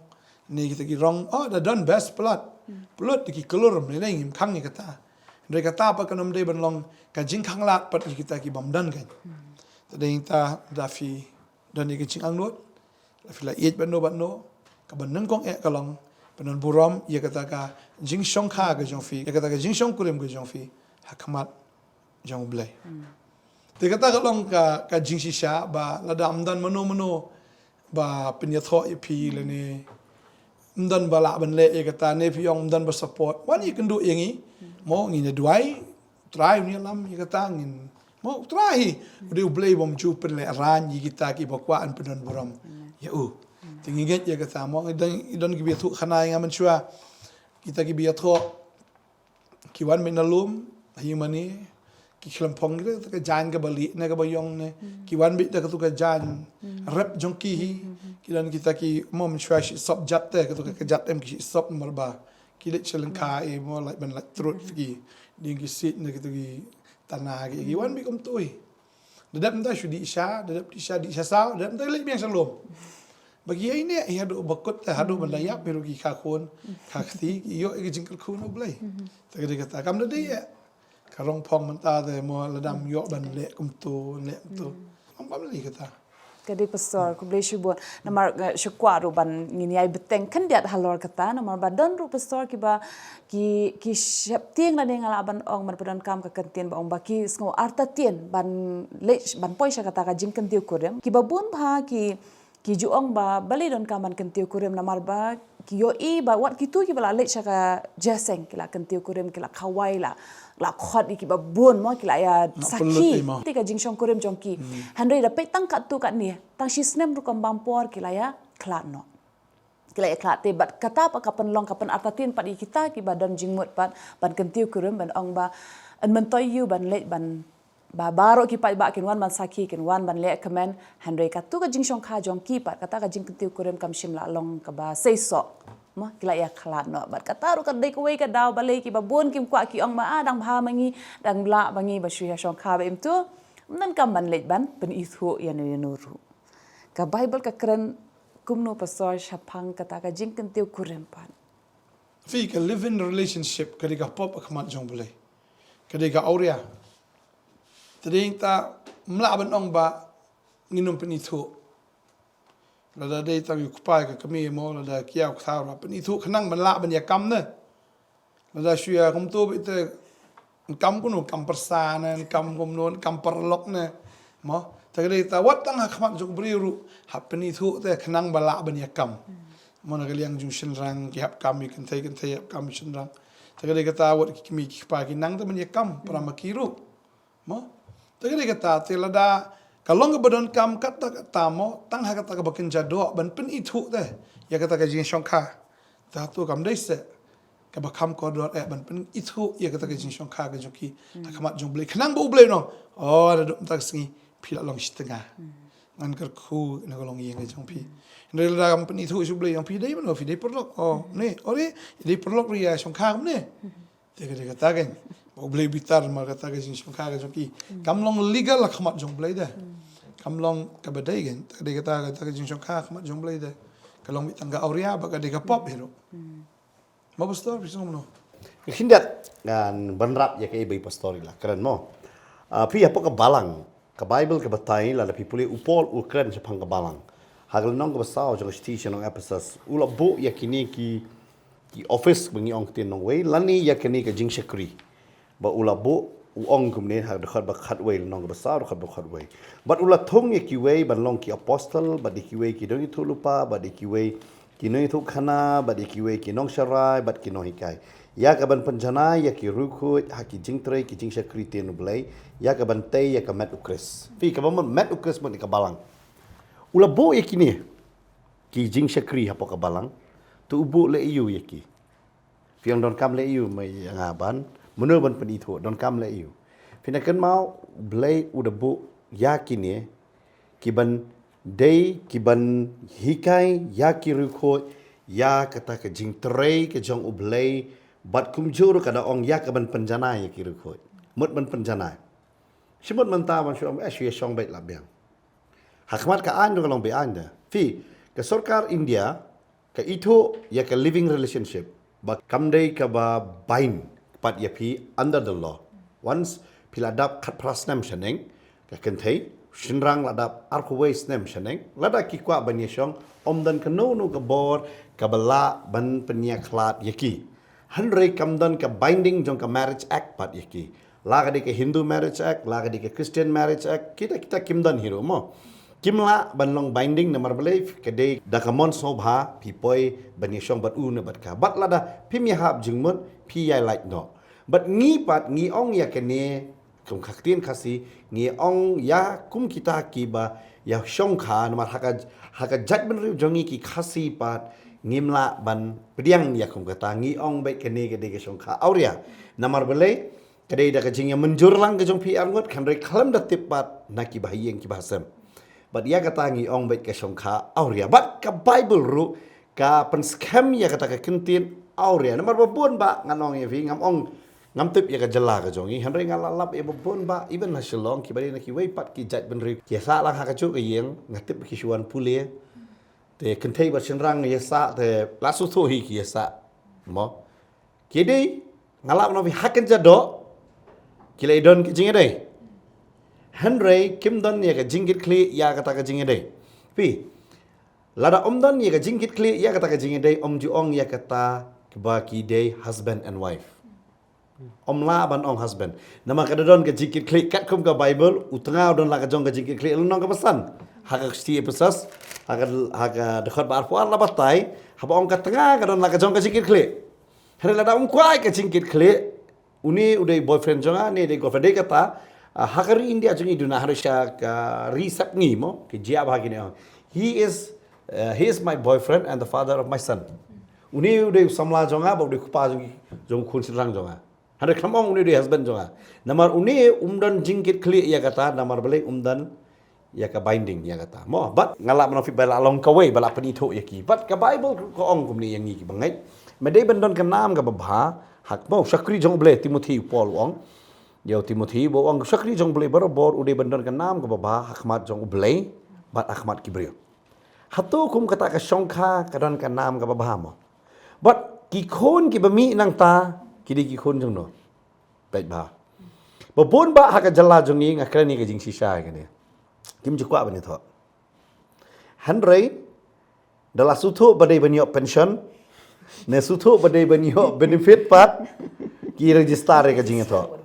ni kita ki rong da don best plot ki kelur ni lai ngim khang ni kata ndai kata pa kanom dei ban long ka jing khang lat pat kita ki bam dan kan tadeng ta da fi dan ni ki jing ang not fi la yet ban no ka ban nang kong kalong panon buram ye kata ka jing shong kha ga jong fi ye kata ka jing shong kurim ga jong fi hakamat jong blai te kata kalong ka jing shisha ba lada amdan mano ba penyatho ipi le ni amdan bala ban le ye kata ne pi yong amdan ba support wan ye kendu yengi mo ngi ne duai try ni lam ye kata ngin mo try udah blai bom chu pen le ran yi kita ki bakwa an panon buram ya tinggi get ya kata mo idan ki biatu khana yang menchua kita ki biatu ki wan menalum hi mani ki klempong kita ka jan ka bali na ka bayong ne ki wan bit ka tu ka jan rep jongki hi ki dan kita ki mo menchua shi sop jat te ka tu ka jat em ki sop marba ki le chelen ka mo like ban like trut ki ding ki sit ne ki tu ki tanah ki wan bi kom tui dadap nta shudi isha dadap isha di isha sao dadap nta le biang salom bagi ini ia do bakut hadu bandaya peru ki khakon khakti yo ki jingkal khun oblai tagdi kata kam dadi ya karong phong menta de mo ladam yo ban le kum tu am li kata Kadi pastor ku boleh syubur namar syukwa ru ban ngini ai beteng kan dia halor kata namar badan ru pastor ki syap tieng na dengan aban ong man padan kam ka kentien ba ong baki sngo arta tien ban le ban poi sya kata ka jing kentiu kurem ki babun ba ki juong ba bali don kaman kentiu kurem namar ba ki yo i ba wat kitu ki bala le sya ka jaseng kila kentiu kurem kila kawai la khot ki ba bun mo kila ya saki tika jing shong kurem jongki handai da petang kat tu kat ni tang shi snem ru kam bampor kila ya klat no kila ya klat te bat kata pa kapan long kapan artatin pat kita ki badan jingmut pat ban kentiu kurem ban ong ba an mentoy you ban le ban ba baro ki pat ba kin wan ban saki kin wan ban le kamen handai kat tu ka jing shong kha jongki pat kata ka jing kentiu kurem kam shim la long ka ba seiso ma kila ya khalat no bat kata ru ka dei ko wei ka daw balai ki babon kim kwa ki ong ma dang bha mangi dang la bangi ba shu ya shong kha ba im tu nan kam ban lej ban pen ithu ya no ru ka bible ka kren kumno pastor shapang kata ka jing kentiu kurem pan fi ka live in relationship ka diga pop akmat jong boleh ka diga auria tading ta mla ban ong ba nginum pen ithu lada dei tang yu kupai ka kami mo lada kia ku thau ra pen ithu khnang ban la ban ya kam ne lada shua kum tu bit te kam ku no kam persa ne kam kum non kam perlok ne mo ta dei ta wat tang khmat jok bri ru ha pen ithu te khnang ban la ban ya kam mo na galiang jung shin rang ki hap kam kan thai hap kam shin rang ta dei kata wat ki mi ki pa ki nang ta ban ya kam pra ma ki ru mo ta dei kata te lada kalong ke badan kam kata mo tang ha kata ka bakin jado ban pen ithu te ya kata ka jing shongkha ta tu kam dei se ka bakam ko do ban pen ithu ya kata ka jing shongkha ka joki akamat jong blai khnang bo blai no da dum tak singi phila long shtenga ngan kar khu na kolong yeng jong pi ndel da kam pen ithu su blai yang pi dei no fi dei perlok ne ore dei perlok ri ya shongkha kam ne te ka kata kan bo blai bitar ma kata ka jing shongkha ka joki kam long legal la khamat jong blai da kam long ka badai gen de kata ka jing shong kha khmat jong blai de kalong mit tangga auria ba ka de ka pop hero ma pastor pisong no Hindat ngan banrap ya kay bay pastori la keren mo pi apa ka balang ka bible ka batai la pipuli upol ukren sa pang ka balang hagal nong ka basaw jong station ng episodes ula bu ya kini ki office bangi ong tin nong way lani ya kini ka jing shakri ba ula bu uong kumne ha dekat ba khatway nong besar dekat ba khatway but ula thong ye kiway ban long ki apostle ba di kiway ki dong itu lupa ba di kiway Kino itu khana bat ikiwe kinong sharai bat kino hikai. Ya kaban penjana ya ki rukut haki jingtre ki jing shakriti nu belai ya kaban tei ya kamat ukris. Fi kaban mat ukris mun ikabalang. Ula bo ya kini ki jing shakri hapo kabalang tu ubu le iu ya ki. Fi ang don kam le iu mai ngaban menur ban penito don kam le iu. Fi nak kan mau belai uda bu ya kini ki ban day kiban hikai ya kirukot ya kata ke jing terai ke jong ublay bat kumjur kada ong ya kaban penjana ya kirukot mut ban penjana simut menta man syom syue syong bait labiang hakmat ka an dong be anda fi ke sarkar India ke itu ya ke living relationship ba kamdei ka ba bain pat ya pi under the law once piladap khat prasnam shaneng ka kenthei Shinrang ladap arkuway snem shaneng lada kikwa banyesong omdan kanu nu kabor kabala ban penyaklat yaki hanrei kamdan ka binding jong ka marriage act pat yaki laga di ke Hindu marriage act laga di ke Christian marriage act kita kimdan hiro mo kimla ban long binding namar belief kede dakamon sobha pipoi banyesong bat una bat ka bat lada pimyahap jingmon pi yai like no but ngi pat ngi ong yakene kum khaktin khasi ngi ong ya kum kita kiba ya shongkha namar haka judgment ru jongi ki khasi pat ngimla ban pediang ya kum kata ngi ong baik kene ke shongkha auria namar belai kede da kajing ya menjur lang ke jong pi angot kan re khalam da tipat naki bahiyeng ki bahasam but ya kata ngi ong baik ke shongkha auria but ka bible ru ka pen scam ya kata ke kentin auria namar babun ba nganong ya fi ngam ong ngam tip ya ka jela ka jongi hanre ngalalap ya babon ba even hasilong ki bari na ki wei pat ki jat benri ki sa lang ha ka chu ka yeng ngatip ki shuan pule te kenthei ba shinrang ya sa te lasu tho hi ki sa mo ki dei ngalap no vi haken jado ki le don ki jinge dei hanre kim don ya ka jingit kli ya kata ka jinge dei pi lada om don ya ka jingit kli ya kata ka jinge dei om ju ong ya kata ba ki dei husband and wife om la ban ong husband nama kada don ka jikit klik kat kum ka bible utanga don la ka jong ka jikit klik lunong ka pesan haka sti pesas haka dekat bar puan la batai haba ong ka tengah ka don la ka jong ka jikit klik hari la da kwai ka jikit klik uni udai boyfriend jonga ni de girlfriend de kata hakari india jongi duna harusya ka risap ngi mo ke jia bahagi ne he is my boyfriend and the father of my son uni udai samla jonga ba udai kupa jongi jong khun sirang jonga Hari kamong uni dia husband jonga. Namar uni umdan jingkit kli ya kata namar balik umdan ya ka binding ya kata. Mo bat ngalap nafi bala long ka way bala penito ya ki. Bat ka Bible ko ong kumni yang ni ki bangai. Medai bandon ka nam ka babha hak mo sakri jong ble Timothy Paul ong. Yo Timothy bo ong sakri jong ble barabor udai bandon ka nam ka babha hakmat jong ble bat akmat kibrio. Hatu kum kata ka shongkha kadon ka nam ka babha mo. Bat ki khon ki bami nang ta kidi ki khon jong no baik ba babon ba haka jalla jongi ngakrani ke jing sisa kene kim jukwa bani tho hanrei dala sutho badai banyo pension ne sutho badai banyo benefit pat ki register ke jing tho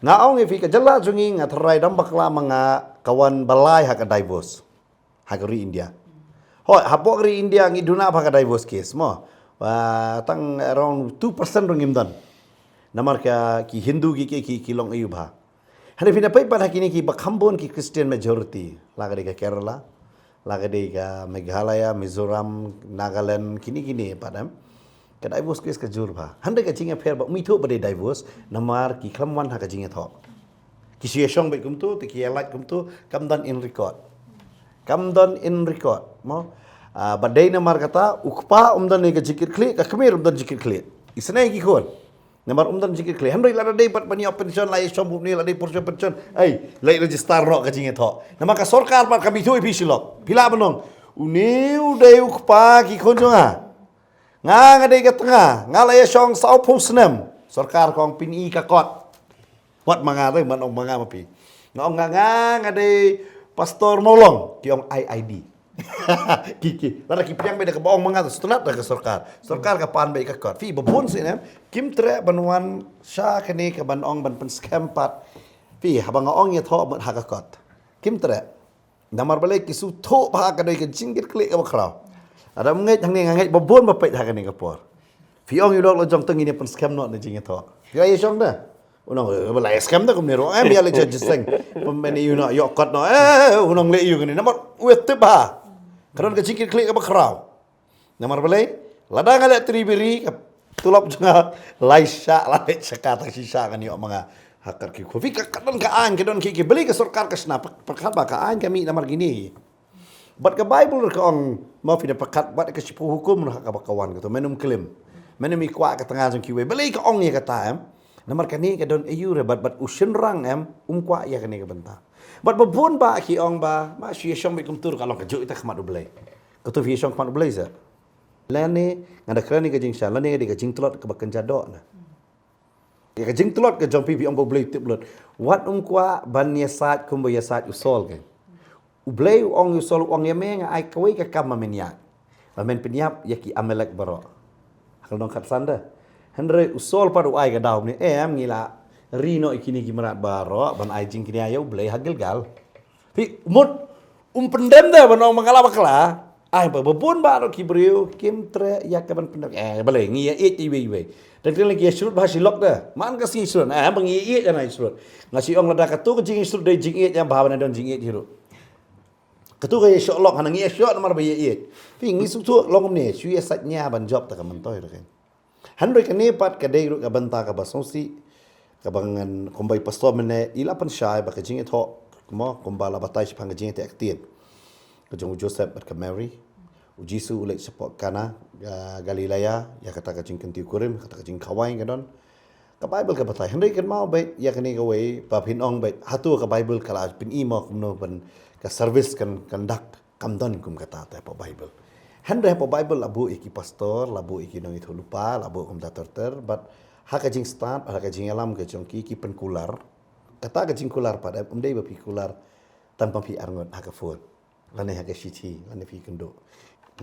nga ong fi ka jalla jongi nga thrai dam bakla manga kawan balai haka divorce haka ri India ho hapok ri India ngi duna haka divorce case mo tang around 2% rongim dan namar ka ki Hindu ki long ayu bha hane fina pai pada kini ki bakhambon ki Christian majority laga de ka Kerala laga de ka Meghalaya Mizoram Nagaland kini padam ka divorce case ka jur bha hande ka jinga pher ba mitho bade divorce namar ki khamwan ha ka jinga tho ki sia shong bai kum tu te ki like kum tu kamdan in record mo badai namar kata ukpa umdan ne ka jikir kli ka khamir umdan jikir kli isnai ki khon namar umdan jikir kli handai la dai pat bani pension lai shom ni la dai portion pension ai lai register ro ka jinge tho namar ka sarkar pat kami thui pisilok pila banong uni udai ukpa ki khon jonga nga dai ka tengah nga lai shong sau pusnem sarkar kong pini ka kot wat manga dai man ong manga mapi ngong nga dai pastor nolong ki ong IID kiki lara ki piang beda ke baong manga setelah dah ke sarkar ka pan bai ka kot fi babon sinem kim tre banwan sha kene ke ban ong ban pen scam pat fi habang ong ye tho ban ha ka kot kim tre namar balai ki su tho ba ka dai ke jingit klik ka bakrau Ada mengai hang ni ngai babon ba pait hakan ni kapor. Fi ong yulok lo jong teng ini pun scam not ni jing to. Fi ai song dah. Unang bala scam dah kum ni ro. Biar le jeng. Pemain you nak yok kat no. Unang le you ni. Namar wet ba. Karon ka cikit klik ka bakraw. Namar balai. Ladang ale tribiri tulap janga laisha lai sakata sisa kan yo mga hakar ki ko. Fi ka kadon ka an kadon ki beli ka sarkar ka snap. Perkat ba ka an kami namar gini. Bat ka Bible ka ong mau fi pekat bat ka sipu hukum nak ka bakawan ka to menum klaim. Menum ikwa ka tengah jong kiwe. Beli ka ong ya kata em. Namar kani ka don ayu re bat usin rang em kwa ya kani ka benta. Bat babun ba ki ong ba ma shi shong bi kum tur kalong ka jo ita khmat u belai. Ka to fi shong khmat u belai sa. Lani ngada krani ka jing sha lani ka jing tlot ka bakan jadok na. Ya ka jing tlot ka jong pi ong ba belai tip lot. Wat kwa ban ya sat kum ba ya sat usol kan. Ublay ong usol ong yame nga ai kawai ka kam meniak. Lamen peniap ya ki amelek baro. Kalau kat sanda. Henry usol padu ai ka daw ni em ngila rino ikini gimana baro ban ai jing kini ayo ublay hagil gal. Pi umut pendem dah ban ong mangala bakla. Ai babon baro ki brio kim tre ya ka ban pendem balai ngi ya iwe. Dan kena lagi surut bahasa silok dah. Man ka si surut. Bang i jangan surut. Ngasi ong lada ka tu ka jing surut dai jing yang bahawan don jing hiru. Ketu kaya syok lok hanang iya syok namar bayi iya. Fi ngi sutu long ni syuya satnya ban job tak mentoy kan. Handoi kan pat ka dei ru ka banta ka basonsi ka bangan kombai pastor mene ila pan syai ba ka jing etho mo kombala batai pang ka jing te aktif. Ka jong Joseph bat ka Mary. Ujisu ulek support kana Galilea ya kata ka jing kenti kurim kata ka jing kawai ka don. Ka Bible ka batai. Handoi kan mau baik ya kani ka wei pa pin ong baik hatu ka Bible kala pin imo kumno ban ka service kan conduct kamdon kum kata ta pa Bible. Handre pa Bible labu iki pastor, labu iki nang itu lupa, labu kum datorter, but haka jing start, haka jing alam ke jongki ki penkular. Kata ka jing kular pada umdei ba pi kular tanpa pi arngot haka fon. Lane haka shiti, lane pi kendo.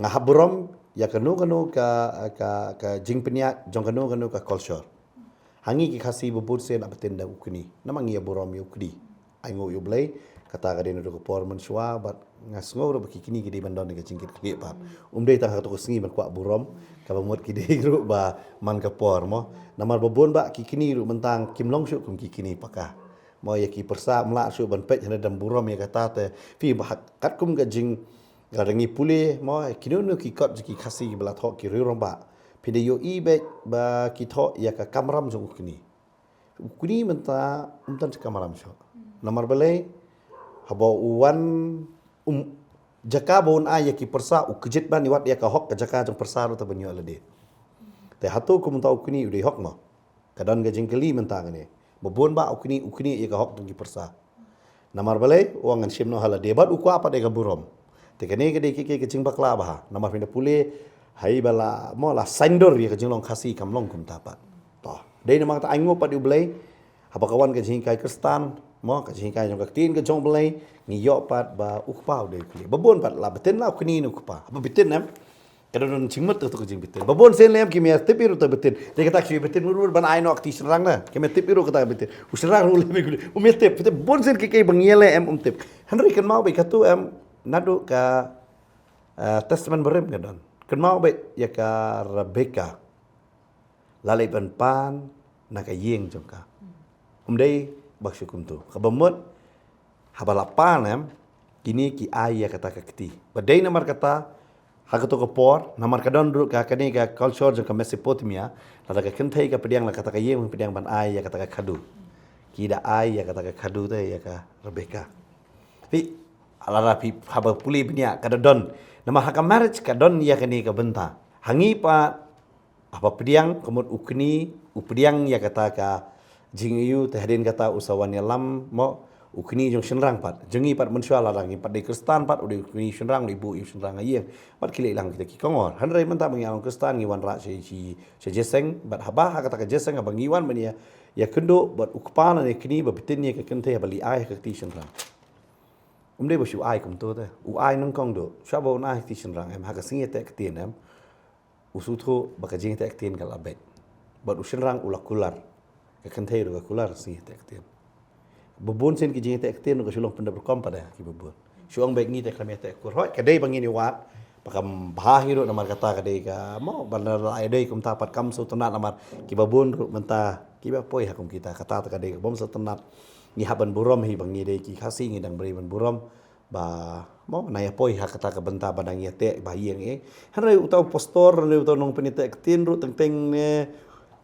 Ngahaburom ya kanu ka jing peniak jong kanu ka culture. Hangi ki khasi bubur sen abaten da ukni. Namang ya burom yu ukni. Ai ngo yu blai kata ka dinu ko por mensua bat ngasngo ro baki kini gidi bandon ga jingkit kli pa umdei ta ka to sngi ban kwa burom ka bamot ki dei ru ba man ka por mo namar babon ba ki kini ru mentang kimlong syu kum ki kini paka mo ya ki persa mla syu ban pet hana dam burom ya kata te fi ba kat kum ga jing ga rangi pule mo kinu nu ki kot ki khasi bla tho ki ru rom ba pi de yo i be ba ki tho ya ka kamram jong kini menta umtan kamram syu namar balai habo uwan jaka bon ay ki persa u kejit ban iwat ya ka hok ka jaka jong persa ru ta banyo alade te hatu ku mentau kuni u de hok ma kadan ga jingkeli mentang ni bobon ba ukni ya ka hok tung ki persa namar balai wangan simno halade bat u ku apa de ga burom te kene ke de ki jing bakla ba namar pinda pule hai bala mo la sandor ya ka jing long khasi kam long kum tapat to de namang ta ango pa di blai haba kawan ka jing kai kristan mo ka jing kai jong ka tin ka jong blai ni yo pat ba ukpau de kli babon pat la beten la kuni nu ukpa ba beten nam kadon chingmat to jing beten babon sen lem ki mer tipiru to beten de kata ki beten mur ban ai no akti serang na ki mer tipiru kata beten usrang ru le kuli mer tip beten bon sen ki kai bangiele em tip henry kan mau be katu em nadu ka testament berem kadon kan mau be ya ka Rebecca lalai ban pan na ka yeng jong ka dei baksyukum tu kabamot habalapan kini ki ai ya kata kakti badai namar kata hakato ko por namar kadon ru ka kani ka culture jong ka Mesopotamia lada ka kentai ka pediang la kata ka yeng pediang ban ai ya kata ka khadu ki da ai ya kata ka khadu te ya ka Rebecca pi alara pi haba puli bnia kadon nama haka marriage kadon ya kani ka benta hangi pa apa pediang komod ukni upediang ya kata ka jingiyu tehadin kata usawan lam mo ukni jong shenrang pat jengi pat mensua larang pat di kristan pat udi ukni shenrang di bu shenrang aye pat kili lang kita ki kongor hanrai menta mengiang kristan ngiwan ra si jeseng bat haba kata ka jeseng abang ngiwan menia ya kendo bat ukpana ne kini ba bitin ye ka kente bali ai ka ti shenrang umde ba shu ai kum to te u ai nang kong do shabo na ti shenrang em ha ka singe te tin em usutho ba ka jing te tin kala bet bat ushenrang ulakular ka kentei ro kular si tek tem bobon sen ki jing tek tem no ka sulong penda berkom pada ki bobon suang baik ni tek kami tek kur hoi ka dei bangini wat pakam bahahi ro namar kata kadai ka mau bandar ai dei kum tapat kam so tenat namar kibabun ro menta kiba poi hakum kita kata kadai bom so tenat ni haban burom hi bang ni dei ki khasi ngi dang beri ban burom ba mau na ya poi hak kata ka benta badang ya te ba yeng hanre utau postor le utau nong penite tin ro teng teng ne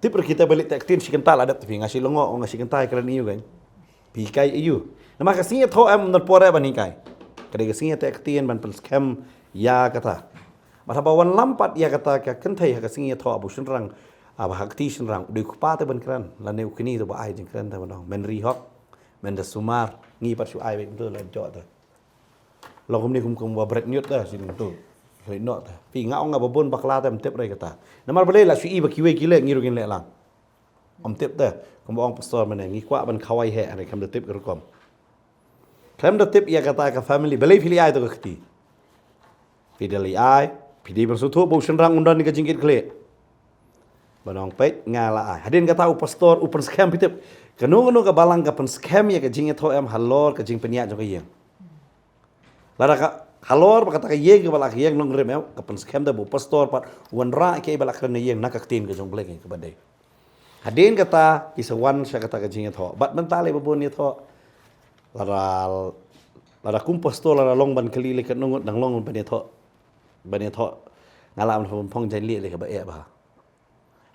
tip kita balik tek tin si kental ada tapi ngasi longo ngasi kentai keren iu kan pi kai iu nama kasih tho am nor pore bani kai kadai kasih tek tin ban pel scam ya kata mata bawan lampat ya kata ka kentai ka kasih tho abu senrang aba hakti senrang di kupate ban keren lane ukini to ba ai jeng keren ta ban men ri hok men da sumar ngi pat su ai betul la jot ta lo kum ni kum wa break nyut dah sin tu hoi no ta pi ngau nga babon bakla ta tep rai kata namar bale la su i ba kiwe kile ngiru gin le lang tep ta kum bong pastor man ngi kwa ban khawai he ane kam da tep kom kam da tep ya kata ka family bale fili ai to ka khti pidali ai pidi ban su thu bo senrang undan ni ka jingkit kle banong pet ngala ai hadin kata pastor upan scam pitep kanu ka balang ka pen scam ya ka jing tho am halor ka jing penya jo ka yeng lara ka halor kata ka yeng ka balak yeng nong rem ka pen scam da bu pastor pat wan ra ke balak kan yeng nak ka tin ka jong blek ka badai hadin kata isawan sya kata ka jing tho bat mentale babon ni tho lara kum pastor lara long ban kali le ka nong dang long ban ni tho ngala am phong jan li le ka ba e ba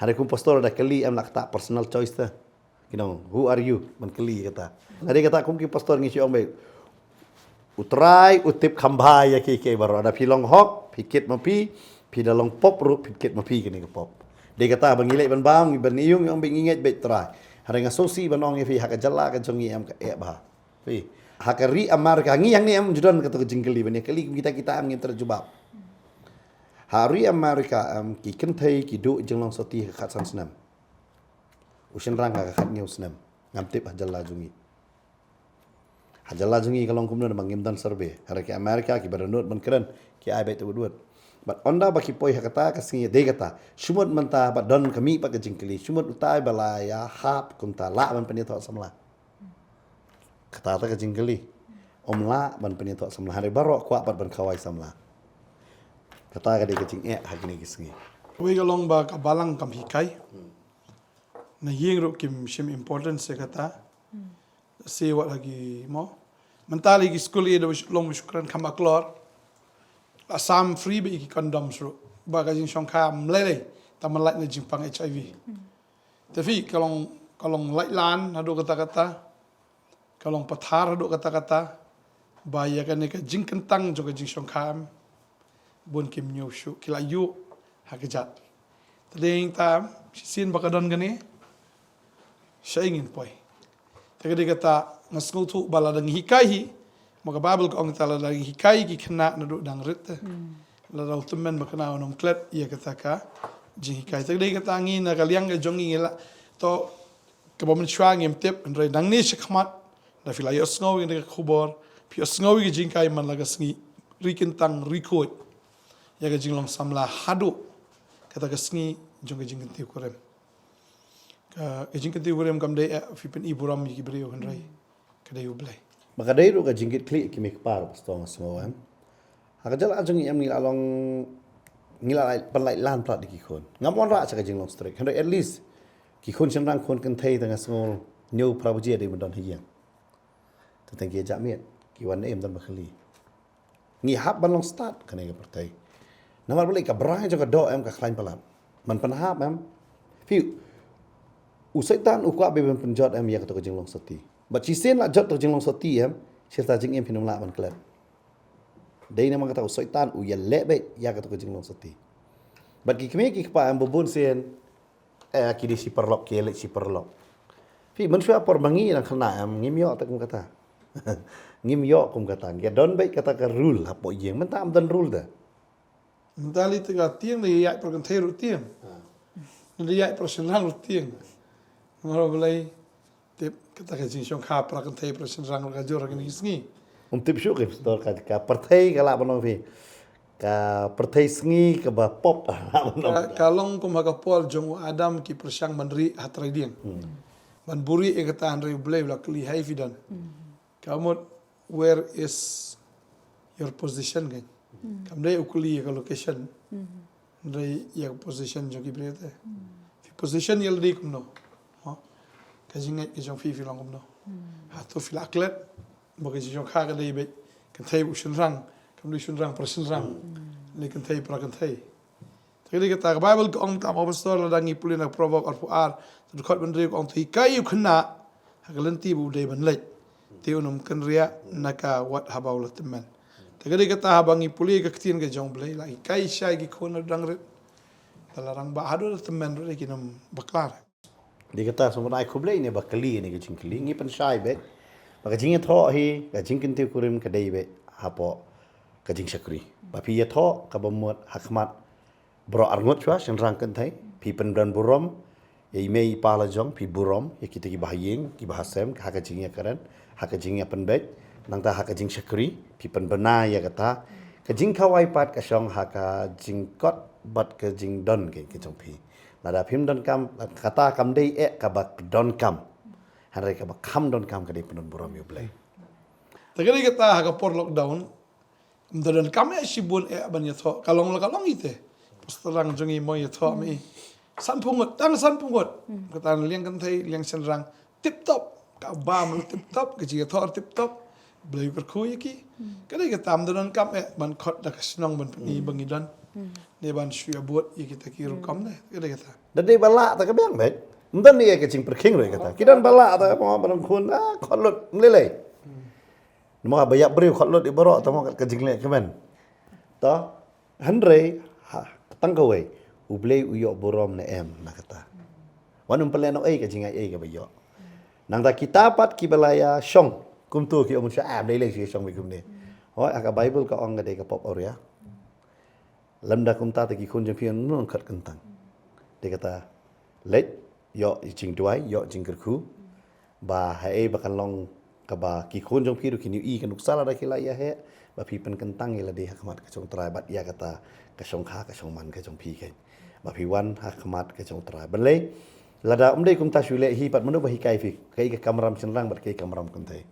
hari kum pastor ada kali am nak tak personal choice ta who are you man kali kata hari kata kum ki pastor ngisi ong baik utrai utip khamba ya ke baru ada pilong hok pikit mapi pidalong pop ru pikit mapi kini ke pop dia kata bangilek ban bang ban iung yang binginget bet trai hari ngasosi banong fi hak jalla ka jongi am ka e ba fi hak ri amar ka ngi yang ni am judan kata jingkeli ban kali kita am ngin terjebak hari Amerika ki kentai ki du jenglong soti kat san senam usin rang ka kat ngeu senam ngam tip hajalla jungi kalong kumno bangim dan serbe hari ki Amerika ki baranut ban keren ki ai bet udut bat onda baki poi hakata kasing de kata shumut menta bat don kami pak jingkeli shumut utai balaya hap kunta la ban penito samla kata ta jingkeli omla ban penito samla hari baro kwa bat ban khawai samla kata kadai kecing hakini kisngi we galong ba ka balang kam hikai na yeng ro kim shim importance se kata se wat lagi mo mentali ki school e do long shukran kama klor asam free be ki condoms ro ba ka jing shong kam lele tamalai na jing pang HIV tapi kalong lai lan hado kata kalong pathar hado kata ba ya kan ka jing kentang jo ka jing shong kam bon kim nyu shu kila yu hakajat tadeng tam sin bakadon gani shaingin poi tagadi kata ngasngu tu baladang hikai hi maka babel ko ang tala dang hikai ki kena na do dang rit la raw temen bakana onom klet ia kata ka jing hikai tagadi kata angin na kaliang ga jongi la to kabom chwang em tep ndre dang ni shikmat da filay osngo ngi khubor pi osngo gi jing kai man laga sngi rikintang rikoi ya ka jinglong samla hadu kata ka sngi jong ka jing kanti kurem ka jing kanti kurem kam dei fipen iburam yi breu hanrai ka dei ublai maka dai ro ka jingit klik ki mek par stong smo am haka jala ajung yam ngila panlai lan plat ki khon ngamon ra cha ka jinglong strike hanrai at least ki khon chamrang khon kan thei tanga smo new prabuji dei mon hiyan ta tangki jamiat ki wan em dan bakhali ngi hab ban long start kane ka partai namar balik ka brai jo ka do em ka klain palat man panhap em fiu usaitan ukwa be ben penjot em ya ka to ka jinglong soti but chi sen la jot to jinglong soti em sirta jing em pinung la ban klat dei na man ka usaitan u ya le be ya ka to ka jinglong soti but ki kme ki pa em bobun sen ki di si perlok ki le si perlok fi man sua por bangi nang khna em ngim yo ta kum kata ngim yo kum kata ya don be kata ka rule apo yeng man ta am dan rule da mentali tega tiang le yai pro kan thero tiang le yai pro senrang ru tiang maro belai tep kata ka jing shong kha pra kan thei pro senrang ka jor kan isngi tip syuk ke stor ka partai ka la banong fi ka partai sngi ka ba pop kalong kum ha ka pol jong adam ki persang manri hatrai diang man buri e kata andrei belai la kli hai fidan kamot where is your position kan Kamdai ukuli ka location. Ndai ya position jo ki brete. Fi position yel di kumno. Ha. Ka jingai ke jong fi long kumno. Ha to fi laklet. Ba ke jong kha ka dei be. Kan thai bu shun rang. Kamdai shun rang person rang. Le kan thai pra kan thai. Jadi kita Bible ko ang tama pastor la dangi pulin nak provoke ar puar. Tu khot ban ri ko ang thi kai yu khna. Hagalanti bu dei ban lei. Ti unum kan ria naka wat habau la teman. Tagadi kata habangi puli ka ktin ka jong blai la kai shai ki khona dang ret. Talarang ba hadu teman ri ki nam baklar. Di kata semua ai kublai ni bakali ni ke jingkli ngi pan shai be. Maka jing tho hi ka jingkin ti kurim ka dei be hapo ka jing sakri. Ba pi ya tho ka bomot hakmat bro arngot chwa shen rang kan thai pi pen bran burom ye mei pala jong pi burom ye kita ki bahayeng ki bahasem ka ka jing ya karan ha ka jing ya pen be nang ta ha ka jing sakri pi pen bana ya kata ka jing khawai pat ka shong ha ka jing kot bat ka jing don ke jong pi nada phim don kam kata kam dei e ka bak don kam hanre ka bak kham don kam ka dei pen burom yo blai Tagadi kata ha ka por lockdown. Mdadan kami sibun e ban ya tho kalong ite. Pastorang jongi mo ya tho mi. Sanpungot tang sanpungot. Kata liang kan thai liang sen rang tip top. Ka ba mal tip top ke ji tho tip top. Blai per khu yaki. Kadai kata mdadan kam e ban khot da kasnong ban ni bangi dan. Ne ban shua buat ye kita ki ru kam ne. Kadai kata. dan dei bala ta ka bang be mdan ni ka jing perking roi kata kidan bala ta mo ban khun kholot mlele mo bayak beriu kholot ibarok ta mo ka jing le kemen ta hanre tang ka we ublei uyo borom ne em na kata wanum pelen no ka jing ai ka bayo nang ta kitapat ki balaya shong kum tu ki om sha am dei le si shong bi kum ne hoi aka bible ka ong ka dei ka pop oria lamda kum ta ki khun jeng pian nun khat kentang dia kata let yo jing duai yo jing kerku ba hai bakan long ka ba ki khun jong piru ki ni i kan uksala da khila ya he ba pi pen kentang ila di hakmat ka chong trai bat ya kata ka chong kha ka chong man ka chong pi ke ba pi wan hakmat ka chong trai ban le lada umdei kum ta shule hi pat manu ba hi kai fi kai ka kamram sinrang bat kai kamram kun thai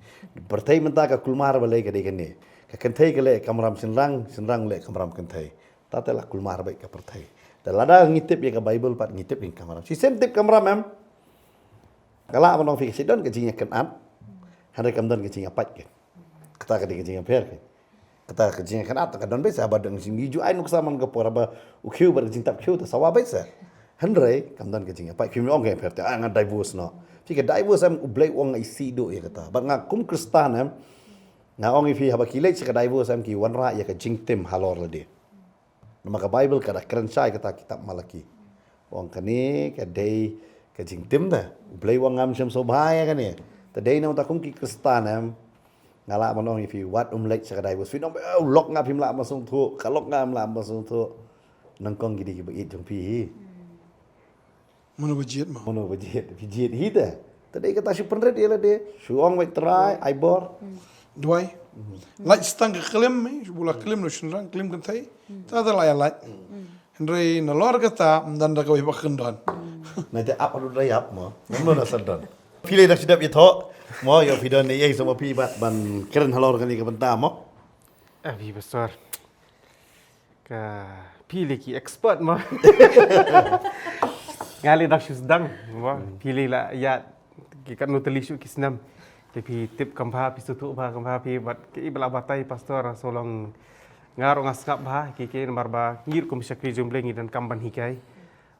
berthai menta ka kulmar ba le ka de ne ka kan thai ka le kamram sinrang le kamram kun thai ta te la kulmar ba ka perthai ta lada ngitip ya ka bible pat ngitip in kamram si sem tip kamram em kala manong fi sidon ka jinya kan at hande kam don ka jinya pat ke kata ka de ka jinya per ke kata ka jinya kan at ka don be sa ba dong sing ju ai nuk saman ka por ba u khiu ba jing tap khiu ta sawa be sa Henry kam dan kecing apa kim ong ke perte ang divorce no fi ke divorce am ublai ong ai si do ya kata ba nga kum kristan am nga ong fi haba kilek ka divorce am ki wan ra ya ka jing tim halor la de maka bible ka kran sai kata kitab malaki ong kani ka dei ka jing tim da ublai ong am sham so bahaya kan ni ta dei na ta kum ki kristan am ngala manong fi wat lek ka divorce fi no lok nga phim la ma sung thu ka lok nga am la ma sung thu nang kong gidi ki ba it jong pi Mana bajet mah. Mono bajet hita. Tadi kata si penret dia lah dia. Suang baik terai, aibor. Duai. Light stang ke kelim me, bula kelim no shenrang kelim kan thai. Ta ta lai light. Henry na lor kata dan da kawai bakun dan. Nanti apa dulu dah apa mo? Mono dah sedar. Pilih dah sedap itu. Mo yo video ni yang sama pi ban keren halor kan ni ke bentar mo. Abi besar. Ka pilih ki expert mah. Ngali dak sedang, wah pilih lah ya kita nuteli syuk kisnam. Tapi tip kampha pi sutu ba kampha pi bat ki bala batai pastor solong ngarong asngap ba ki nomor ba ngir kum sakri jumble ngi dan kamban hikai.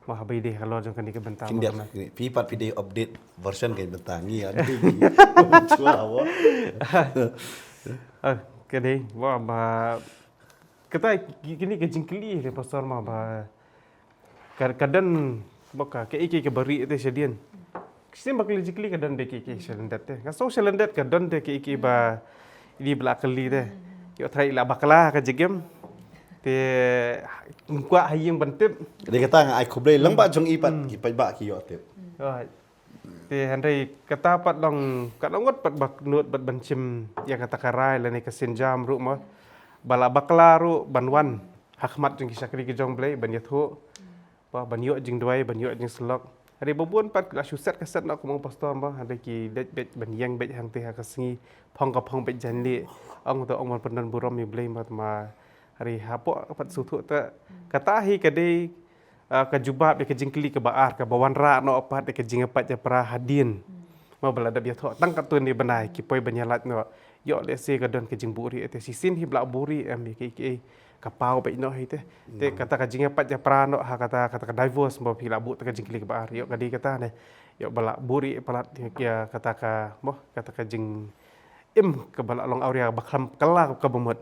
Wah bai deh kalau jong kan di kebentar. Kindia pi pat video update version kayak bentar ni ada. Cua awak. Kedai wah ba kata kini ke jingkli le pastor mah ba kadang baka ke iki ke bari te sedian kisim bakli jikli kadan de iki selendat te ka so selendat kadan de ke iki ba ini belakali te yo trai la bakla ka jegem te kwa hayeng bantip Dia kata ngai kublai lang ba jong ipat ki pai ba ki yo tip. te handai kata pat dong kadongot pat bak nut bat bancim ya kata karai la ne ka senjam ru ma bala bakla ru banwan hakmat jong kisakri ke jong blai ban yathu ba banyo jing duai banyo jing selok hari babun pat la suset kaset nak kumang pastor ba hari ki det bet banyang bet hang te ha kasingi phong ka phong bet janli ong to ong man pendan burom mi blame ma hari hapok apat sutu ta katahi kade ka jubab ke jingkli ke baar ke bawan ra no apat ke jingapat ja pra hadin ma bala da biatho tang ka tun ni banai ki poi banyalat no yo le se ka don ke jingburi ete sisin hi bla buri am ke kapau pe no hite te kata ka jingapat ja pra no ha kata ka divorce mo pila bu ta ka jingkli ke baar yo kadi kata ne yo bala buri palat ya kata ka mo kata ka jing ke bala long auria baklam kala ka bumut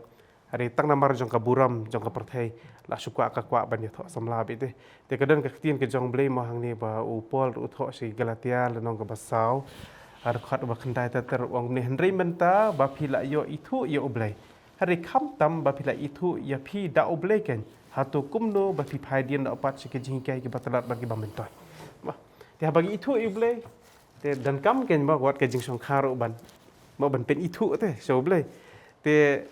hari tang namar jong ka buram jong ka perthai la sukwa ka kwa ban tho samla bi te kadon ka tin ke jong blei mo hang ni ba upol u tho si galatia le nong ka basau har khat ba khandai ta ter ong ni henry menta ba phila yo itu yo oblei hari kham tam ba phila itu ya phi da oblei ken hatu kumno ba phi phai dian da opat si ke jing kai ke batalat bagi ba mentoi ba te bagi itu oblei te dan kam ken ba wat ke jing song kharo ban ma ban pen itu te so oblei te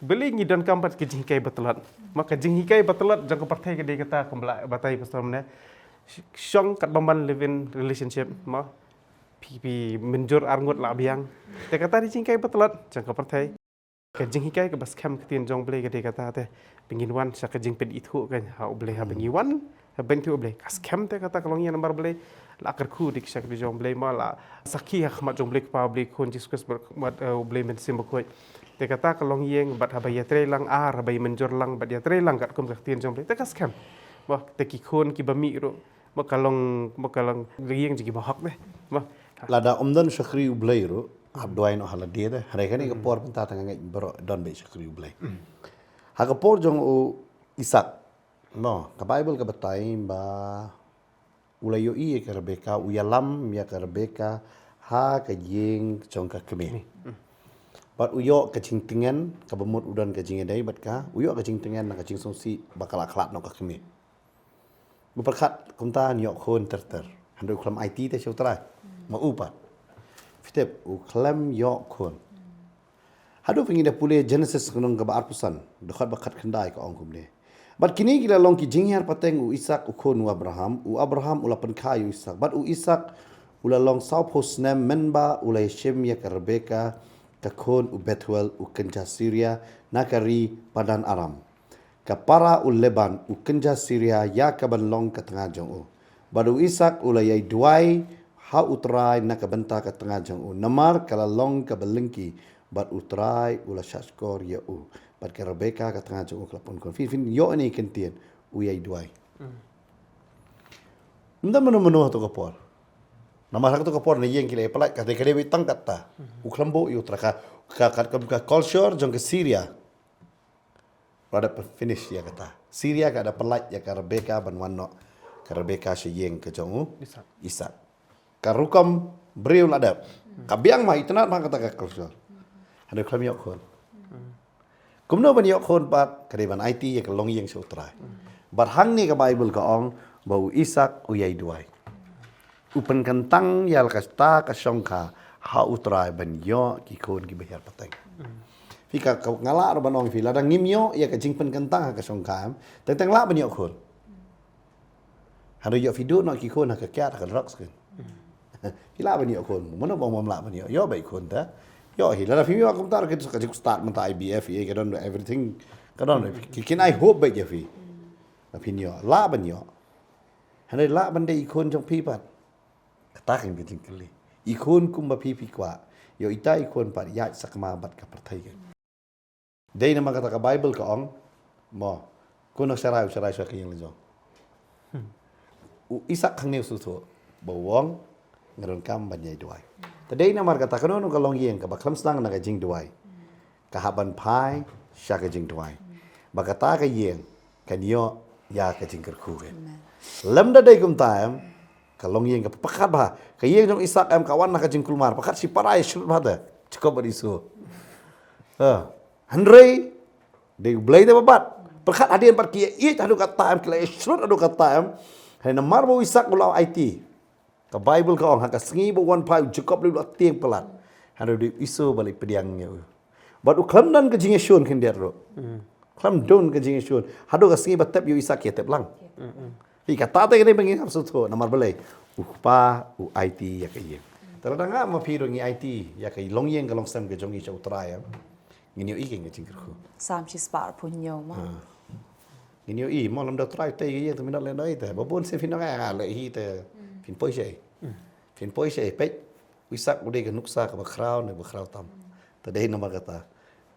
beli ngi dan kampat ke jingkai batalat maka jingkai batalat jang partai ke dia kata kembala batai pastor mena syong kat bamban live in relationship ma pi menjur arngot la biang te kata di jingkai batalat jang partai ke jingkai ke bas kam ke tin jong beli ke dia kata te pengin wan sa ke jing pen itu kan ha beli ha bengi wan ha ben tu beli kas kam te kata kalong yang nomor beli la kerku dik sak di jong beli ma la sakhi khmat jong beli pa beli kon diskus ber beli men sim ko te kata kalong yeng bat habaya trelang habay menjor lang bat ya trelang kat kum kaktian jom te kas kam wah te ki khon ki bami ro makalong yeng jigi bahak deh wah Lada omdan syakri ublay ro abdoain o hala dia deh hari kani kapor penta tanga ngai bro don be syakri ublay ha kapor jong o Isak no ka Bible ka batai ba ulayo i ka Rebeka uyalam ya ka Rebeka ha ka yeng jong ka kemi Bat uyo kacing tengen kabamut udan kacing edai bat ka uyo kacing tengen na kacing songsi bakal akhlak no ka kemi. Buperkat kumta nyok khon ter handu klam IT te syutra ma upat. Fitep u klam yok khon. Hadu pengi dah pulih Genesis kunung ka baar pusan dekat bakat kendai ka ong kumne. Bat kini gila long ki jingyar pateng u Isak u khon u Abraham ulapan kayu Isak. Bat u Isak ula long south hosnem menba ulai Shem ya ka Rebeka kakon u Bethuel u kenja Syria nakari padan Aram. Kapara u Leban u kenja Syria ya kaban long ke tengah jong u. Badu Isak ulayai duai ha utrai nakabenta ke tengah jong u. Namar kala long ke belengki bad utrai ula syashkor ya u. Bad ke Rebeka ke tengah jong u kelapun kon. Fin yo ini kentien u yai duai. Menda menu-menu tu kapor. Nama sak tu kapor ni yang kile pelak kata kile bitang kata. Uklambo yu traka ka culture jong ke Syria. Pada finish ya kata. Syria ka ada pelak ya ka Rebeka ban wanno. Ka Rebeka si yang ke jong Isak. Ka rukam breu ladap. Ka biang mah itnat mah kata ka culture. Ada klam yok khon. Kumno ban yok khon pat ka ban IT ya ka long yang si utrai. Bar hang ni ka Bible ka ong bau Isak uyai duai. Upen kentang yal kasta kasongka ha utrai ban yo ki kon ki behar pateng. Fika ka ngala ro banong fi ladang ngimyo ya ka jingpen kentang ka kasongka teng la ban yo kon. Hado yo fidu no ki kon ka kya ka rocks kan. Hila ban yo kon mono bong mam la ban yo bai kon ta. Yo hi la fi yo kom tar ka start menta IBF ye ka don everything ka don ki I hope bai je fi. Tapi yo la ban yo. Hado la ban dei kon jong pi pat. Katakan ke jingkeli. Ikon kumba pipi kwa. Yo ita ikon pat ya sakma bat ka pertai kan. Dei nama kata ka Bible ka ong mo kuno sarai sa kiyang lejo. Isak khang neu susu bawang ngaron kam banyai duai. Tadei nama kata ka no ka long yeng ka baklam slang na ka jing duai. Ka haban pai sya ka jing duai. Bakata ka yeng kan yo ya ka jing kerku kan. Lam da dei kum taam kalong yang pakat bah kayeng jong Isak am kawan nak jing kulmar pakat si parai syut bada cukup berisu Henry de blai de babat pakat adien par kia it adu kata am kila syut adu kata am hena marbo Isak ulau IT ka Bible ka ong haka sengi bo wan pai cukup lu tiang pelat hanu di isu balik pediangnya bad uklam dan ke jing syun ken der ro klam don ke jing syun hadu ka sengi batap yu Isak ya tep lang Ika tate kene pengen absurd ho namar belai. Upa u IT ya kaya. Terada nga mapiro ngi IT ya kay long yeng kalong sem ke jongi chau trai. ngini i ke jing kerku 30 spar punyo ma ngini i mo lam da trai te ye tu min le noi te ba bon se fin nga le hi te fin poi se pe wisak ude ke nuksa ka ba kraw ne ba kraw tam ta dei na magata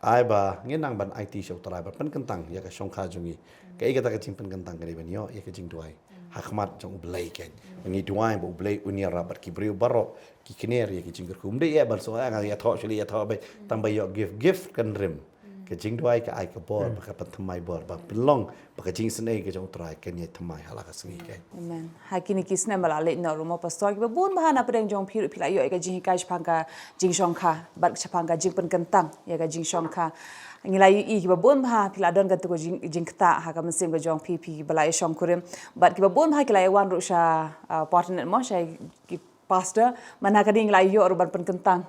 ai ba ngin nang ban IT show trai ba pen kentang ya ka shong kha jungi ke kata ka jing pen kentang ke ban yo ya ka jing duai hakmat jong blai ken ngi duai bo blai unia rabat ki briu baro ki kiner ya ki jing kerku mde ya ban so nga ya tho chuli ya tho ba tam ba yo gift kan rim ke jing duai ka ai ka bor ba ka pat thamai bor ba belong ba ka jing sene ke jong trai ken ye thamai hala ka singi ke amen hakini kisne mala le no rumo pastor ki bun bahana pedeng jong phiru phila yo ka jing kai chpanga jing shong kha bat chpanga jing pen kentang ya ka jing shong kha ngila i ki bun bha phila don ka to jing kta ha ka msim ka jong pp bala shong kurim bat ki bun bha kila wan ru sha partner mo sha ki pastor mana ka ding la yo ruban pen kentang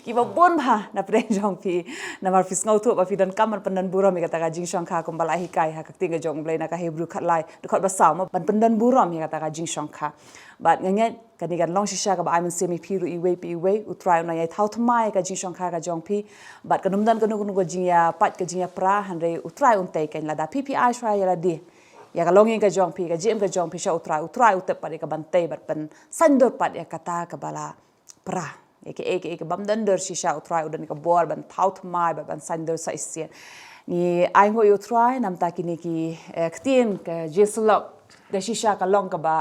ki bun bha na pedeng jong pi na mar fis ngau tu ba fi dan kamar pendan buram ka ta ka jing shong kha kum bala hi kai ha ka tinga jong blai na ka hebru khat lai du khat ba saw ma ban pendan buram ka ta ka jing shong kha bat nganget kani kan long shisha ka ba ai semi phiru i we utrai na yai thau thmai ka jing shong kha ka jong pi bat kanum dan kanu kanu go jing ya pat ka jing ya pra hanre utrai un tai kan la da ppi shwa ya la di ya ka longin ka jong pi ka jim ka jong pi sha utrai utep pat ka ban tai bat pen sandor pat ya kata ka bala pra eke bam dan der shisha utrai udan ka bor ban thau thmai ban sandor sa isien ni ai ngo utrai nam ta kini ki ktien ka jesulok da shisha ka long ka ba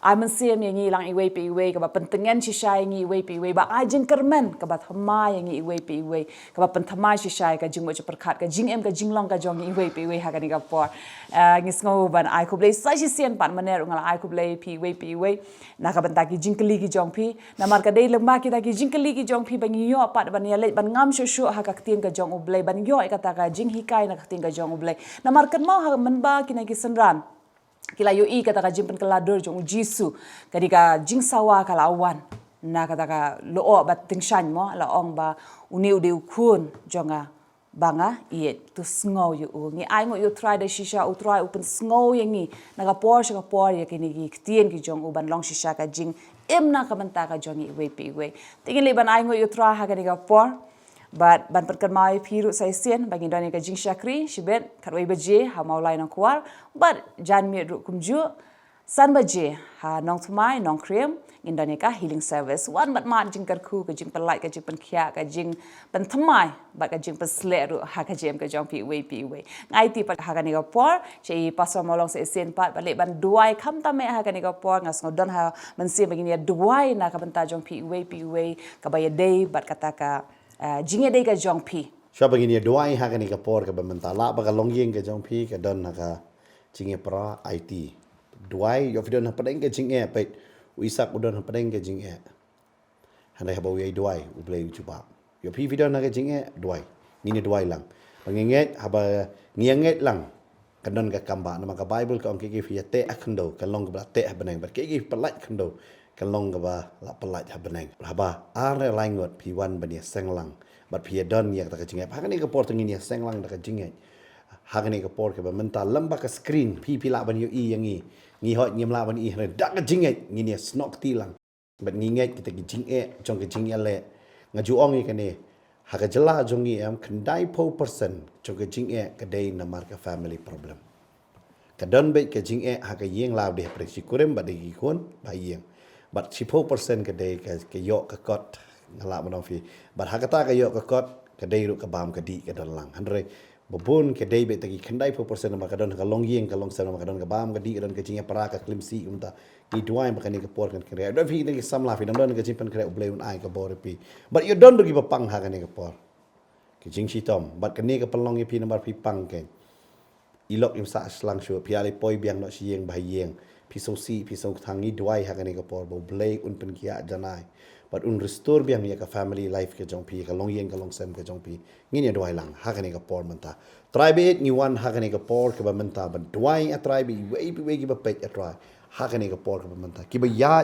ai man sim yang ngi lang iwe ka ba pentengan shisha ngi iwe ba ai jing kermen ka ba thama yang ngi iwe ka ba penthama shisha ka jing mo perkhat ka jing em ka jing long ka jong iwe ha ka ni ka por ngi sngo ban ai ku blai sa shi sian pan maner ngala ai ku blai iwe na ka ban ta ki jing kli ki jong pi na mar ka dei lema ki ta ki jing kli ki jong pi ban yo pat ban ya le ban ngam shu ha ka tien ka jong ublai ban yo ka ta ka jing hikai na ka tien ka jong ublai na mar kan mau ha man ba ki na ki senran kila yo i kata ka jimpen kala dor jong jisu kadi ka jing sawa kala awan na kata ka loo bat tingshan mo la ong ba uni ude ukun jonga banga iet tu sngo yu ngi ai ngo yu try da shisha u try open sngo yangi na ka por ya kini ki tien ki jong uban long shisha ka jing em na ka manta ka jongi we tingin le ban ai ngo yu try ha ka ni ka por but ban perkan mai phiru sai sien bagi dani ka jing shakri shibet kharwai baje ha maulai nang kwar but jan mi ru kumju san baje ha nong thmai nong krem indani ka healing service wan mat mat jing kar khu ka jing palai ka jing pan khia ka jing pan thmai ba ka jing pan sle ru ha ka jem ka jong pi we ngai ti pa ha ka ni ka por chei pasor molong sai sien pat ba le ban duai kham ta me ha ka ni ka por ngas ngodon ha man sim bagi ni duai na ka banta jong pi we ka ba ye day bat kata ka jinge dei ka jong pi sha bagi ni duai ha ka ni ka por ka ba menta la ba ka long yeng ka jong pi ka don na ka jinge pra IT duai yo video na padeng ka jinge pe wisak udon na padeng ka jinge hanai ha ba wi duai u play u chuba yo pi video na ka jinge duai ni duai lang bangenget ha ba ngianget lang ka don ka kamba na ka bible ka ong ki fi te akhndo ka long ka te ha baneng ba ki palat khndo kalong ka ba la palat ha beneng ba are langot pi wan bania senglang bat pi don yak ta ka jinge ha ni ka por tang ni senglang ta ka jinge ha ni ka por ka ba menta lamba ka screen pi la ban yo i yang ngi hot ngim la ban i ha da ka jinge ni ni snok ti lang bat ngi ngai kita ki jinge jong ka jinge le ngaju ong i ka ni ha ka jela jong i am kandai po person jong ka jinge ka dei na mar ka family problem ka don be ka jinge ha ka yeng la de pre si kurem ba de ki kon ba yeng but 10% ka day ka yok ka kot ngala manong fi but hakata ka yok ka kot ka day ru ka bam ka di ka don lang hanre bobon ka day be tagi khandai 4% ma ka don ka long yeng ka long sa ma ka don ka bam ka di ka don ka jinga para ka klimsi unta ki duai ma ka ni ka por kan kre do fi ni sam la fi don ka jimpan kre uble un ai ka bor pi but you don't give a pang ha ka ni ka por ki jing si tom but ka ni ka pelong pi number pi pang ke ilok im sa slang shu pi ali poi biang no si yeng ba yeng pisau thangi duai ha ka ni ka por bo blake un pen kia janai but un restore biang ya ka family life ke jong pi ka long yeng ka long sem ka jong pi ngi ni duai lang ha ka ni ka por menta tribe it ni wan ha ka ni ka por ka ba menta ban duai a tribe we gi ba pet a try ha ka ni ka por ka ba menta ki ba ya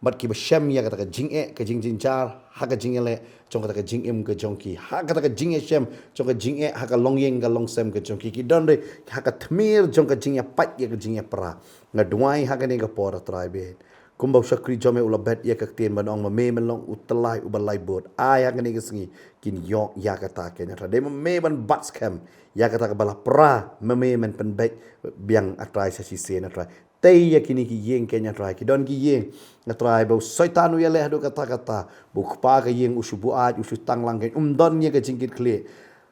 but ki ba shem ya ka jing e ka jing char ha ka jing le chong ka jing em ka jong ki ha ka jing e shem chong ka jing e ha ka long yeng ka long sem ka jong ki don re ha ka thmir chong ka jing ya pat ya ka jing ya pra na duai ha ka ni ka por tribe kumbau syakri jome ula bet ya kaktin banong ma me melong utalai ubalai bot aya ngani kesengi kin yok ya kata kenya tra de me ban bat scam ya kata kabala pra me men pen bet biang atrai sa sisi na tra tei ya kini ki yeng kenya tra ki don ki yeng na tra bau saitanu ya leh do kata bu kpa ka yeng usubu aj usu tang lang ke don ye ka jingkit kle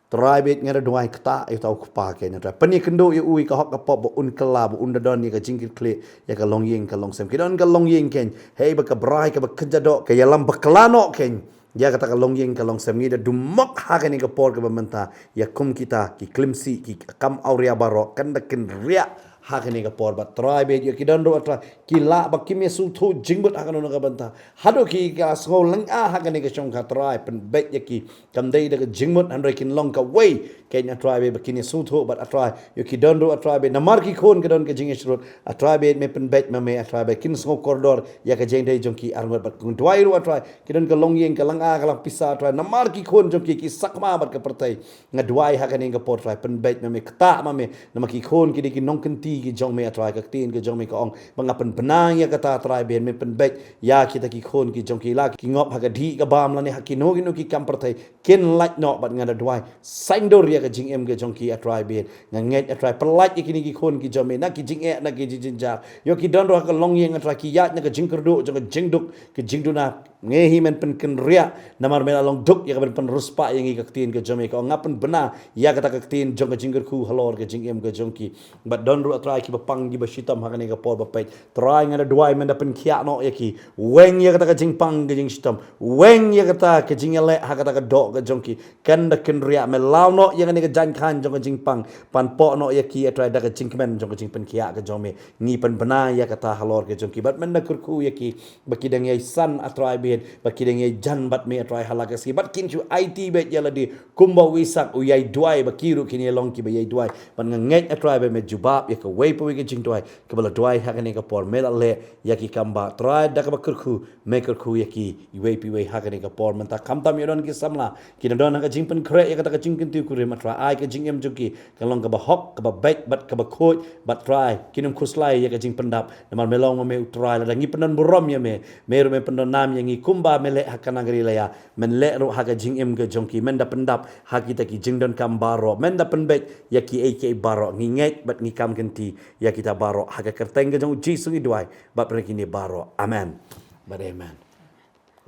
try bet ngara duai kata ai tau kpa ke na pani kendo ye ui ka hok ka pop un kala bu un don ye ka jingkit kle ya ka long yeng ka long sem ki don ka long yeng ken hei ba ka brai ka ba kejado ka ya lam baklano ken ya kata ka long yeng ka long sem ni da dumak ha ka ni ka por ka ba menta ya kum kita ki klimsi ki kam auria baro kan da ken ria ha ka ni ka por ba try bet ye ki don do atra ki la ba ki me su thu jingbut ha ka no ka banta hado ki ka sko lang a ha ka ni ka chong ka try pen bet ye ki kam dei da ka jingbut han kin long ka way kenya try be kini su thu but try ye ki don do try be na mar ki khon ka don ka jing esrot try be me pen bet me try be kin sko koridor ya ka jeng dei jong ki arngot bat kun twai ru try ki don ka long yeng ka lang a ka lang pisa try na mar ki khon jong ki sakma bat ka pertai nga dwai ha ka ni ka por try pen bet me kta me na ma ki khon ki di ki nong ken ti ki jong me try ka tin ki jong me ka ong banga pen benang ya kata try ben me pen bet ya kita ki khon ki jong ki la ki ngop ha ka di ka bam la ne ha ki no ki kam pertai ken lak no bat nga dwai saing dor ya ka jing em ke jong ki try ben nga nget try pelat ki ni ki khon ki jong me na ki jing e na ki jing ja yo ki don ro ka long yeng try ki ya na ka jing kerdu jong ka jing duk ki jing du na nge hi men pen ken ria namar mela long duk ya ka pen ruspa yang ki tin ke jong me ka ngapen bena ya kata ka tin jong ka jing ku halor ka jing em ka jong ki but don ro try ki bapang gi basitam ha ka por bapet try nga dwai men da pen khia no ya ki weng ya kata ka jing pang ka jing sitam weng ya kata ka jing le ha kata ka do ka jong ki kan da ken ria me law no ya ka jan khan jong ka jing pang pan po no ya ki try da ka jing men jong ka jing pen khia ka jong me ni pen bena ya kata halor ka jong ki but men da kurku ya ki baki dang yai san atrai ben baki dang yai jan bat me atrai halaga si but kin chu IT bet ya ladi kumba wisak u yai duai baki ru kin ye long ki be yai duai ban nget atrai be me jubab ya ka wei po ke jing duai ke bala duai ha ka ni ka por me le ya ki kamba try da ka kurku me kurku ya ki wei pi wei ha ka ni ka por men ta kam tam yon ki samla ki don ha ka jing pen kre ya ka ta ka jing kin tu ku re ma try ai ka jing em juki ka long ka ba hok ka ba bet bat ka ba khoi bat try kinum khuslai ya ka jing pendap namar melong me try la ngi penan burom ya me meru me pendon nam yang ngi kumba mele hakana gari la ya men le ro ha ka jing em ga jongki men da pendap ha kita ki jing don kam baro men da penbet ya ki ak baro ngi nget bat ngi kam genti ya kita baro ha ka kerteng ga jong jisu ngi duai bat pre kini baro amen but amen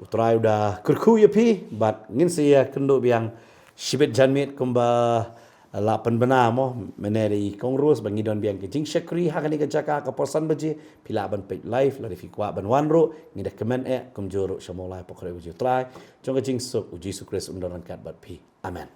utrai udah kurku ya pi bat ngin sia kendo biang shibet janmit kumba lapan bena mo meneri kongrus bangi don biang ke jing shakri ha ka ni ka jaka ka porsan baje pila ban page live la fi kwa ban wanro ngi da comment e kum joro shamolai pokre uji try jong ka jing sok uji sukres undoran kat bat pi amen